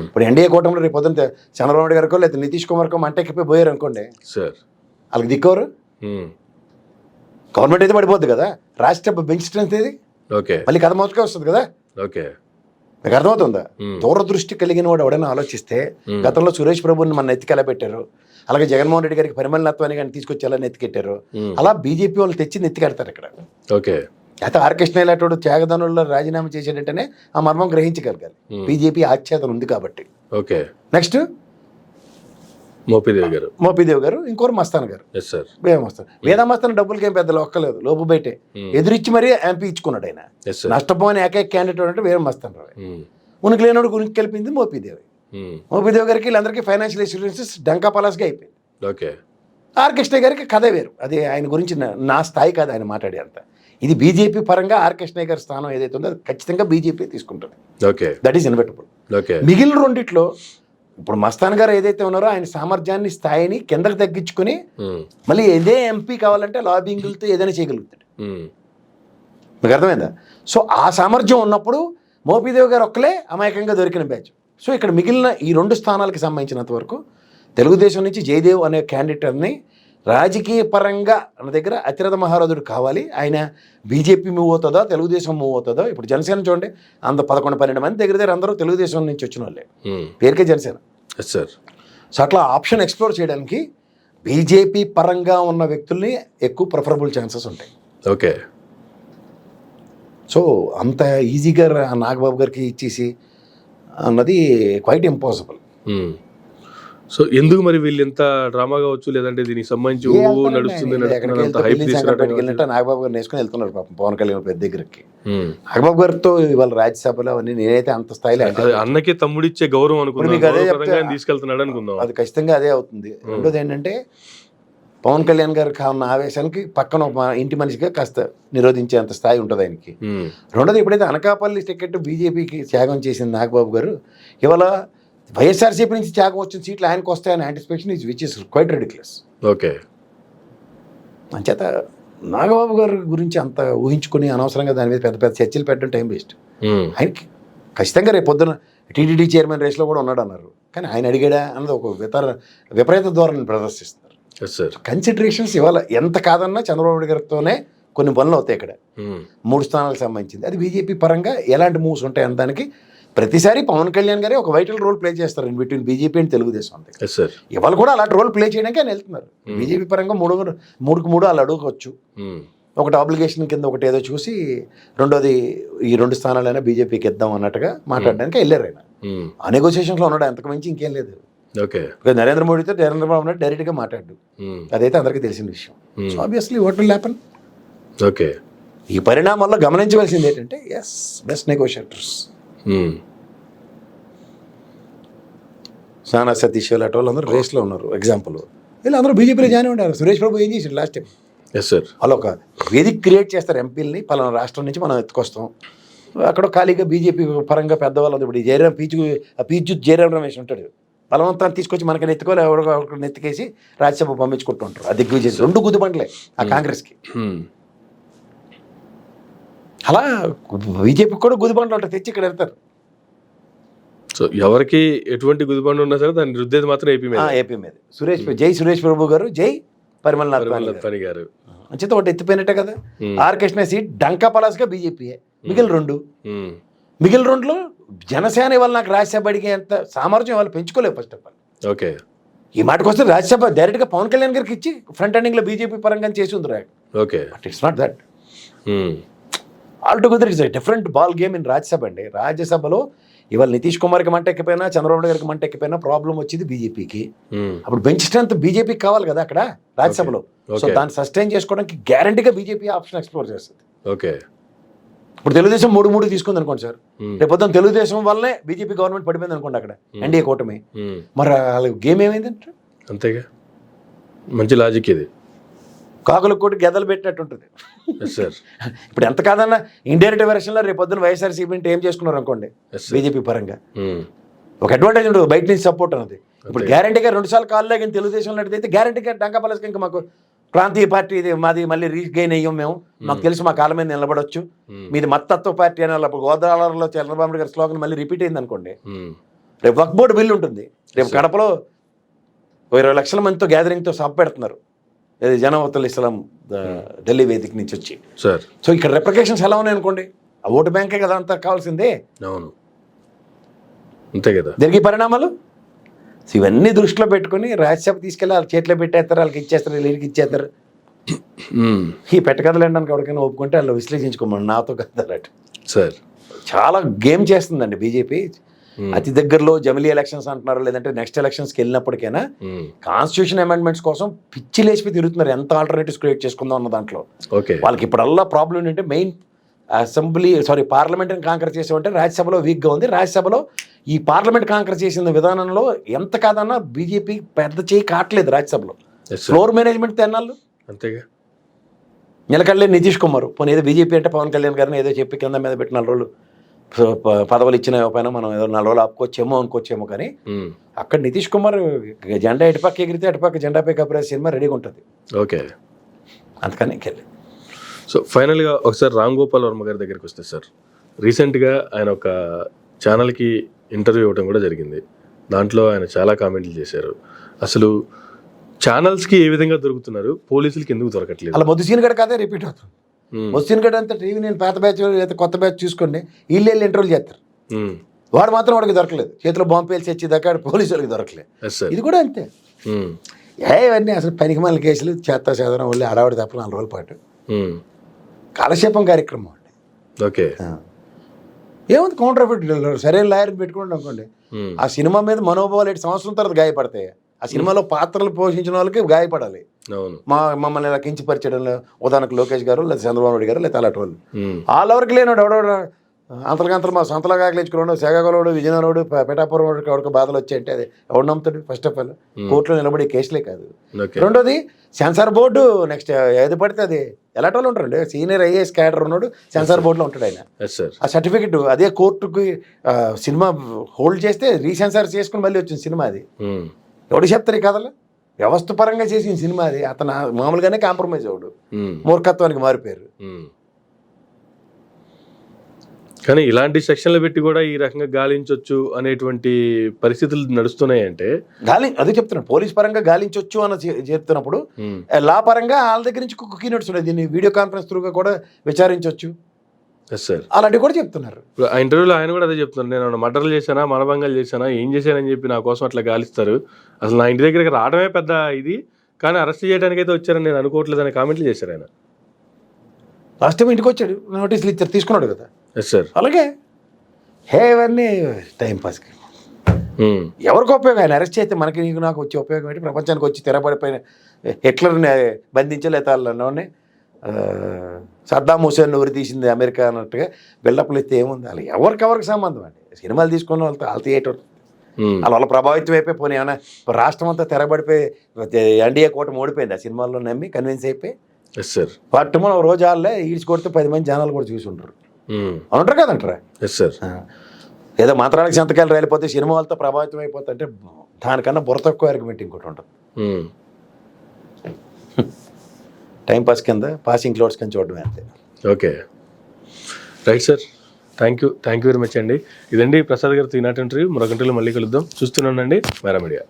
ఇప్పుడు ఎన్డీఏ కూటమిలో రేపు పొద్దున్న చంద్రబాబు నాయుడు గారికో లేదా నితీష్ కుమార్కో మంటెక్కిపోయి పోయారు అనుకోండి సార్, వాళ్ళకి దిక్కోరు. గవర్నమెంట్ అయితే పడిపోద్ది కదా, రాజ్యసభ బెంచ్ స్ట్రెంత్ ఏది? ఓకే. మళ్ళీ కథ మోసుకే వస్తుంది కదా. ఓకే, మీకు అర్థమవుతుందా? దూరదృష్టి కలిగిన వాడు ఎవడైనా ఆలోచిస్తే, గతంలో సురేష్ ప్రభుని మన ఎత్తికెలా పెట్టారు, అలాగే జగన్మోహన్ రెడ్డి గారికి పరిమళనత్వాన్ని కానీ తీసుకొచ్చి ఎలా నెత్తికెట్టారు, అలా బీజేపీ వాళ్ళు తెచ్చి నెత్తికెడతారు ఇక్కడ. ఓకే. అయితే ఆర్ కృష్ణ ఇలాంటి త్యాగదనుల్లో రాజీనామా చేసేటంటేనే ఆ మర్మం గ్రహించగలగాలి. బీజేపీ ఆచ్ఛేదన ఉంది కాబట్టి. ఓకే. నెక్స్ట్ మోపిదేవి గారు, ఇంకోరు మస్తాన్ గారు. వేదా మస్తాన్ డబ్బులకి ఏం పెద్ద లొక్కలేదు, లోపు బయటే ఎదురిచ్చి మరీ ఎంపీ ఇచ్చుకున్నాడు ఆయన. నష్టపోని ఏకైక క్యాండిడేట్ అంటే వేరే మస్తాన్ రావు. ఉనికి లేనోడు గురించి కలిపింది మోపిదేవి గారికి వీళ్ళందరికీ ఫైనాన్షియల్ ఇన్సూరెన్సెస్ డంకా పలాస్గా అయిపోయింది. ఓకే. ఆర్ కృష్ణ గారికి కథ వేరు, అది ఆయన గురించి నా స్థాయి కాదు ఆయన మాట్లాడే అంత. ఇది బీజేపీ పరంగా ఆర్ కృష్ణ గారి స్థానం ఏదైతే ఉందో అది ఖచ్చితంగా బీజేపీ తీసుకుంటుంది. ఓకే. That is inevitable. మిగిలిన రెండిట్లో ఇప్పుడు మస్తాన్ గారు ఏదైతే ఉన్నారో ఆయన సామర్థ్యాన్ని, స్థాయిని కిందకి తగ్గించుకుని మళ్ళీ ఇదే ఎంపీ కావాలంటే లాబింగ్లతో ఏదైనా చేయగలుగుతాడు. మీకు అర్థమైందా? సో ఆ సామర్థ్యం ఉన్నప్పుడు మోపిదేవి గారు ఒక్కలే అమాయకంగా దొరికిన బ్యాచ్. సో ఇక్కడ మిగిలిన ఈ 2 స్థానాలకు సంబంధించినంత వరకు తెలుగుదేశం నుంచి జయదేవ్ అనే క్యాండిడేట్ని రాజకీయ పరంగా మన దగ్గర అతిరథ మహారథుడు కావాలి. ఆయన బీజేపీ మూవ్ అవుతుందా, తెలుగుదేశం మూవ్ అవుతుందా? ఇప్పుడు జనసేన చూడండి, 11-12 మంది దగ్గర అందరూ తెలుగుదేశం నుంచి వచ్చిన వాళ్ళే, పేరుకే జనసేన. సో అట్లా ఆప్షన్ ఎక్స్ప్లోర్ చేయడానికి బీజేపీ పరంగా ఉన్న వ్యక్తుల్ని ఎక్కువ ప్రిఫరబుల్ ఛాన్సెస్ ఉంటాయి. ఓకే. సో అంత ఈజీగా నాగబాబు గారికి ఇచ్చేసి అన్నది క్వైట్ ఇంపాసిబుల్. సో ఎందుకు మరి వీళ్ళు ఎంత డ్రామా కావచ్చు, లేదంటే దీనికి సంబంధించి నడుస్తుంది నాగబాబు గారిని వేసుకుని వెళ్తున్నారు పాపం పవన్ కళ్యాణ్ పెద్ద దగ్గరికి. నాగబాబు గారితో ఇవాళ రాజ్యసభలో అవన్నీ నేనైతే అంత స్థాయిలో అన్నకే తమ్ముడిచ్చే గౌరవం అనుకున్నాను, తీసుకెళ్తున్నాడు అనుకుందాం. అది ఖచ్చితంగా అదే అవుతుంది. రెండోది ఏంటంటే పవన్ కళ్యాణ్ గారికి ఉన్న ఆవేశానికి పక్కన ఒక ఇంటి మనిషిగా కాస్త నిరోధించేంత స్థాయి ఉంటుంది ఆయనకి. రెండోది, ఎప్పుడైతే అనకాపల్లి టికెట్ బీజేపీకి త్యాగం చేసింది నాగబాబు గారు, ఇవాళ వైఎస్ఆర్సీపీ నుంచి త్యాగం వచ్చిన సీట్లు ఆయనకు వస్తాయని anticipation which is quite ridiculous. Okay, అంచేత నాగబాబు గారి గురించి అంత ఊహించుకుని అనవసరంగా దాని మీద పెద్ద పెద్ద చర్చలు పెట్టడం టైం వేస్ట్. ఆయనకి ఖచ్చితంగా రేపు పొద్దున టీటీడీ చైర్మన్ రేస్లో కూడా ఉన్నాడు అన్నారు, కానీ ఆయన అడిగాడా అన్నది ఒక విపరీత ధోరణిని ప్రదర్శిస్తున్నారు. కన్సిడరేషన్స్ ఇవాళ ఎంత కాదన్నా చంద్రబాబు నాయుడు గారితోనే కొన్ని పనులు అవుతాయి ఇక్కడ 3 స్థానాలకు సంబంధించింది. అది బీజేపీ పరంగా ఎలాంటి మూవ్స్ ఉంటాయి అన్న దానికి ప్రతిసారి పవన్ కళ్యాణ్ గారే ఒక వైటల్ రోల్ ప్లే చేస్తారు in between BJP and Telugu Desam. అంతే, ఇవాళ కూడా అలాంటి రోల్ ప్లే చేయడానికి ఆయన వెళ్తున్నారు. బీజేపీ పరంగా 3 వాళ్ళు అడగవచ్చు. ఒకటి ఆబ్లిగేషన్ కింద ఒకటి ఏదో చూసి, రెండోది ఈ 2 స్థానాలైనా బీజేపీకి ఇద్దాం అన్నట్టుగా మాట్లాడడానికి వెళ్ళారు ఆయన. ఆ నెగోసియేషన్స్లో ఉన్నాడు, అంతకు మించి ఇంకేం లేదు. నరేంద్ర మోడీతో చంద్రబాబు నాయుడు డైరెక్ట్గా మాట్లాడు, అదైతే అందరికీ తెలిసిన విషయం. So obviously what will happen. Okay, ఈ పరిణామాల్లో గమనించవలసింది ఏంటంటే ఎస్, బెస్ట్ నెగోషియేటర్స్ సానా సతీష్ లాంటి వాళ్ళు అందరూ రేస్లో ఉన్నారు. ఎగ్జాంపుల్, వీళ్ళు అందరూ బీజేపీలో జాయిన్ ఉంటారు. సురేష్ ప్రభు ఏం చేశాడు లాస్ట్ టైం? వాళ్ళు ఒక వేదిక క్రియేట్ చేస్తారు, ఎంపీలని పలానా రాష్ట్రం నుంచి మనం ఎత్తుకొస్తాం, అక్కడ ఖాళీగా బీజేపీ పరంగా పెద్దవాళ్ళు. ఇప్పుడు జయరాం పీచు జయరాం రమేష్ ఉంటాడు, బలవంతాన్ని తీసుకొచ్చి మనకి నెత్తుకోవాలి, ఎవరో నెత్తికేసి రాజ్యసభ పంపించుకుంటూ ఉంటారు. ఆ దిగ్విజయం 2 గుద్దుబండ్లే ఆ కాంగ్రెస్కి. అలా బీజేపీకి కూడా గుదిబండ్లు ఉంటాయి, తెచ్చి ఇక్కడ పెడతారు. సో ఎవరికి ఎటువంటి గుదిబండు ఉన్నా సరే దాన్ని రుద్దేది మాత్రం ఏపీ మీద. జై సురేష్ ప్రభు గారు, జై పరిమళ నాథ్ గారు అంచేత ఒకటి ఎత్తిపోయినట్టే కదా. ఆర్ కృష్ణ సీట్ డంకా పలాస్గా బీజేపీయే. మిగిలిన 2లో జనసేన ఇవాళ నాకు రాజ్యసభ అడిగే అంత సామర్థ్యం వాళ్ళు పెంచుకోలేవు. ఫస్ట్ ఆఫ్ ఆల్ ఓకే, ఈ మాటకు వస్తే రాజ్యసభ డైరెక్ట్గా పవన్ కళ్యాణ్ గారికి ఇచ్చి ఫ్రంట్ ఎండింగ్లో బీజేపీ పరంగా చేసి ఉంది rock. Okay, but it's not that. Altogether it's different ball game in Rajya Sabha అండి. రాజ్యసభలో ఇవాళ నితీష్ కుమార్కి మంట ఎక్కిపోయినా, చంద్రబాబు నాయుడు గారికి మంట ఎక్కిపోయినా ప్రాబ్లం వచ్చింది బీజేపీకి. అప్పుడు బెంచ్ స్ట్రెంత్ బీజేపీకి కావాలి కదా అక్కడ రాజ్యసభలో. సో దాన్ని సస్టైన్ చేసుకోవడానికి గ్యారంటీగా బీజేపీ ఆప్షన్ ఎక్స్ప్లోర్ చేస్తుంది. ఓకే, ఇప్పుడు తెలుగుదేశం 3 తీసుకుంది అనుకోండి సార్, రేపు పొద్దున తెలుగుదేశం వల్లనే బీజేపీ గవర్నమెంట్ పడిపోయింది అనుకోండి అక్కడ, ఎన్డీఏ కూటమి. మరి వాళ్ళ గేమ్ ఏమైందంటే అంతేగా, మంచి లాజిక్ ఇది. కాకులకు కూడా గెదలు పెట్టినట్టు ఉంటుంది. ఇప్పుడు ఎంత కాదన్నా ఇండైరెక్ట్ వెర్షన్లో రేపు పొద్దున వైఎస్ఆర్సీపీ అంటే ఏం చేసుకున్నారు అనుకోండి బీజేపీ పరంగా, ఒక అడ్వాంటేజ్ ఉంటుంది బయట నుంచి సపోర్ట్ అన్నది. ఇప్పుడు గ్యారంటీగా 2 సార్లు కాల్లో కానీ తెలుగుదేశం అయితే గ్యారంటీగా డంకా పలస్కి ఇంకా మాకు ప్రాంతీయ పార్టీ ఇది మాది మళ్ళీ రీగెయిన్ అయ్యాం మేము, మాకు తెలుసు మా కాళ్ళ మీద నిలబడొచ్చు, మీది మత్తత్వ పార్టీ అని అప్పుడు గోదావరిలో చంద్రబాబు నాయుడు గారి స్లోగన్ మళ్ళీ రిపీట్ అయింది అనుకోండి. రేపు వక్ఫ్ బోర్డు బిల్లు ఉంటుంది, రేపు కడపలో 20 లక్షల మందితో గ్యాదరింగ్తో సభ పెడుతున్నారు, జనవతల్ ఇస్లాం ఢిల్లీ వేదిక నుంచి వచ్చి. సో ఇక్కడ రెప్లికేషన్స్ ఎలా ఉన్నాయి అనుకోండి, ఆ ఓటు బ్యాంకే కదా అంతా కావాల్సిందే. అవును, అంతే కదా జరిగే పరిణామాలు. సో ఇవన్నీ దృష్టిలో పెట్టుకుని రాజ్యసభ తీసుకెళ్ళి వాళ్ళ చేతిలో పెట్టేస్తారు, వాళ్ళకి ఇచ్చేస్తారు, వీళ్ళకి ఇచ్చేస్తారు. ఈ పెట్టకథలు ఏంటని ఎవరికైనా ఒప్పుకుంటే వాళ్ళు విశ్లేషించుకోమని, నాతో కథలు సార్ చాలా గేమ్ చేస్తుందండి బీజేపీ. అతి దగ్గరలో జమిలీ ఎలక్షన్స్ అంటున్నారు, లేదంటే నెక్స్ట్ ఎలక్షన్స్కి వెళ్ళినప్పటికైనా కాన్స్టిట్యూషన్ అమెండ్మెంట్స్ కోసం పిచ్చి లేచిపోయి తిరుగుతున్నారు, ఎంత ఆల్టర్నేటివ్స్ క్రియేట్ చేసుకుందాం అన్న దాంట్లో. వాళ్ళకి ఇప్పుడల్లా ప్రాబ్లం ఏంటంటే మెయిన్ పార్లమెంట్ని కాంకర్ చేసామంటే రాజ్యసభలో వీక్గా ఉంది. రాజ్యసభలో ఈ పార్లమెంట్ కాంకర్ చేసిన విధానంలో ఎంత కాదన్నా బీజేపీ పెద్ద చేయి కావట్లేదు రాజ్యసభలో. ఫ్లోర్ మేనేజ్మెంట్ తెన్నాళ్ళు అంతేగా. నిలకడలే నితీష్ కుమార్, పోనీ ఏదో బీజేపీ అంటే పవన్ కళ్యాణ్ గారిని ఏదో చెప్పి కింద మీద పెట్టి 4 రోజులు పదవులు ఇచ్చిన పైన మనం ఏదో 4 రోజులు ఆపుకోవచ్చేమో అనుకోవచ్చేమో, కానీ అక్కడ నితీష్ కుమార్ జెండా ఎటుపక్క ఎగిరితే అటుపక్క జెండాపై కప్రే సినిమా రెడీగా ఉంటుంది. ఓకే, అందుకని ఇంకెళ్ళి. సో ఫైనల్గా ఒకసారి రామ్ గోపాల్ వర్మ గారి దగ్గరికి వస్తే సార్, రీసెంట్గా ఆయన ఒక ఛానల్కి ఇంటర్వ్యూ ఇవ్వడం కూడా జరిగింది. దాంట్లో ఆయన చాలా కామెంట్లు చేశారు. అసలు ఛానల్స్కి ఏ విధంగా దొరుకుతున్నారు, పోలీసులకి ఎందుకు దొరకట్లేదు? అలా మొద్దు సీన్ గడ కదే రిపీట్ అవుతుంది. మొద్దు సీన్ గడ అంతా టీవీ నేను పాత బ్యాచ్ లేదా కొత్త బ్యాచ్ చూసుకోండి, వీళ్ళు ఇంటర్వ్యూ చేస్తారు, వాడు మాత్రం వాడికి దొరకలేదు, చేతిలో బాంబు పేల్చి వచ్చేదాకా పోలీసులకి దొరకలేదు. ఇది కూడా అంతే. ఇవన్నీ అసలు పనికి మళ్ళీ కేసులు చేత్తా చేదనం వాళ్ళు ఆడవాడి తప్ప 4 రోజుల పాటు కాలక్షేపం కార్యక్రమం అండి. ఓకే, ఏముంది కౌంటర్ సరైన లాయర్ని పెట్టుకోండి అనుకోండి, ఆ సినిమా మీద మనోభావాలు 7 సంవత్సరాల తర్వాత గాయపడతాయి. ఆ సినిమాలో పాత్రలు పోషించిన వాళ్ళకి గాయపడాలి. మమ్మల్ని ఇలా కించిపరిచడంలో ఉదాహరణకు లోకేష్ గారు లేదా చంద్రబాబు నాయుడు గారు లేదా అలాంటి వాళ్ళు, వాళ్ళెవరికి లేనాడు ఎవడో అంతలకంతలు మా సొంతలాగా ఆకలించుకున్నాడు శ్రీకాకుళంలోడు విజయనగరంలోడు పిఠాపురం ఎవరికి బాధలు వచ్చాయంటే అది ఎవడు నమ్ముతాడు? ఫస్ట్ ఆఫ్ ఆల్ కోర్టులో నిలబడే కేసులే కాదు. ఓకే. రెండోది సెన్సార్ బోర్డు నెక్స్ట్ ఏది పడితే అది ఎలాంటి వాళ్ళు ఉంటారండి. సీనియర్ ఐఏఎస్ క్యాడర్ ఉన్నాడు సెన్సార్ బోర్డులో ఉంటాడు ఆయన. Yes sir. ఆ సర్టిఫికెట్ అదే కోర్టుకి సినిమా హోల్డ్ చేస్తే రీసెన్సార్ చేసుకుని మళ్ళీ వచ్చింది సినిమా. అది ఎవడు చెప్తారు ఈ కథలు? వ్యవస్థ పరంగా చేసిన సినిమా అది. అతను మామూలుగానే కాంప్రమైజ్ అవ్వడు, మూర్ఖత్వానికి మారిపోయారు. కానీ ఇలాంటి సెక్షన్లు పెట్టి కూడా ఈ రకంగా గాలించవచ్చు అనేటువంటి పరిస్థితులు నడుస్తున్నాయంటే గాలి అదే చెప్తున్నాను. పోలీస్ పరంగా గాలించవచ్చు అని చెప్తున్నప్పుడు లా పరంగా వాళ్ళ దగ్గర నుంచి కుకీ నోట్స్ ఉన్నాయి. దీన్ని వీడియో కాన్ఫరెన్స్ త్రూగా కూడా విచారించవచ్చు. Yes sir. అలాంటివి కూడా చెప్తున్నారు. ఇప్పుడు ఆ ఇంటర్వ్యూలో ఆయన కూడా అదే చెప్తున్నారు, నేను మర్డర్లు చేశానా మనభంగాలు చేశానా ఏం చేశానని చెప్పి నా కోసం అట్లా గాలిస్తారు, అసలు నా ఇంటి దగ్గరికి రావడమే పెద్ద ఇది, కానీ అరెస్ట్ చేయడానికి అయితే వచ్చారని నేను అనుకోవట్లేదు అనే కామెంట్లు చేశారు ఆయన. లాస్ట్ టైం ఇంటికి వచ్చాడు, నోటీసులు ఇచ్చారు, తీసుకున్నాడు కదా. Yes sir. అలాగే ఇవన్నీ టైంపాస్కి ఎవరికి ఉపయోగం? ఆయన అరెస్ట్ చేస్తే మనకి నీకు నాకు వచ్చే ఉపయోగం ఏంటి? ప్రపంచానికి వచ్చి తెరపడిపోయిన హిట్లర్ని బంధించలేత వాళ్ళని సద్దాం హుసేన్ ఊరి తీసింది అమెరికా అన్నట్టుగా బిల్డప్లు ఇస్తే ఏముంది? వాళ్ళు ఎవరికి సంబంధం అండి. సినిమాలు తీసుకున్న వాళ్ళతో థియేటర్ వాళ్ళ ప్రభావితం అయిపోయి పోనీ ఏమైనా రాష్ట్రం అంతా తెరబడిపోయి ఎన్డీఏ కూటమి ఓడిపోయింది ఆ సినిమాల్లో నమ్మి కన్విన్స్ అయిపోయి. Yes sir. పట్టుమో రోజు వాళ్ళే ఈడ్చి కొడితే 10 మంది జనాలు కూడా చూసి ఉంటారు అంటారు కదంటారా. Yes sir. ఏదో మంత్రానికి సంతకాలు రాలిపోతే సినిమా వాళ్ళతో ప్రభావితం అయిపోతే అంటే దానికన్నా బుర్ర తక్కువ ఆర్గ్యుమెంట్ ఇంకోటి ఉంటుంది. టైంపాస్ కింద పాసింగ్ క్లోడ్స్ కింద చూడడమే అంతే. Okay right sir. Thank you very much అండి. ఇదండి ప్రసాద్ గారితో ఈనాటి ఇంటర్వ్యూ. మరొక ఇంటర్వ్యూలో మళ్ళీ కలుద్దాం. చూస్తున్నానండి మేరా మీడియా.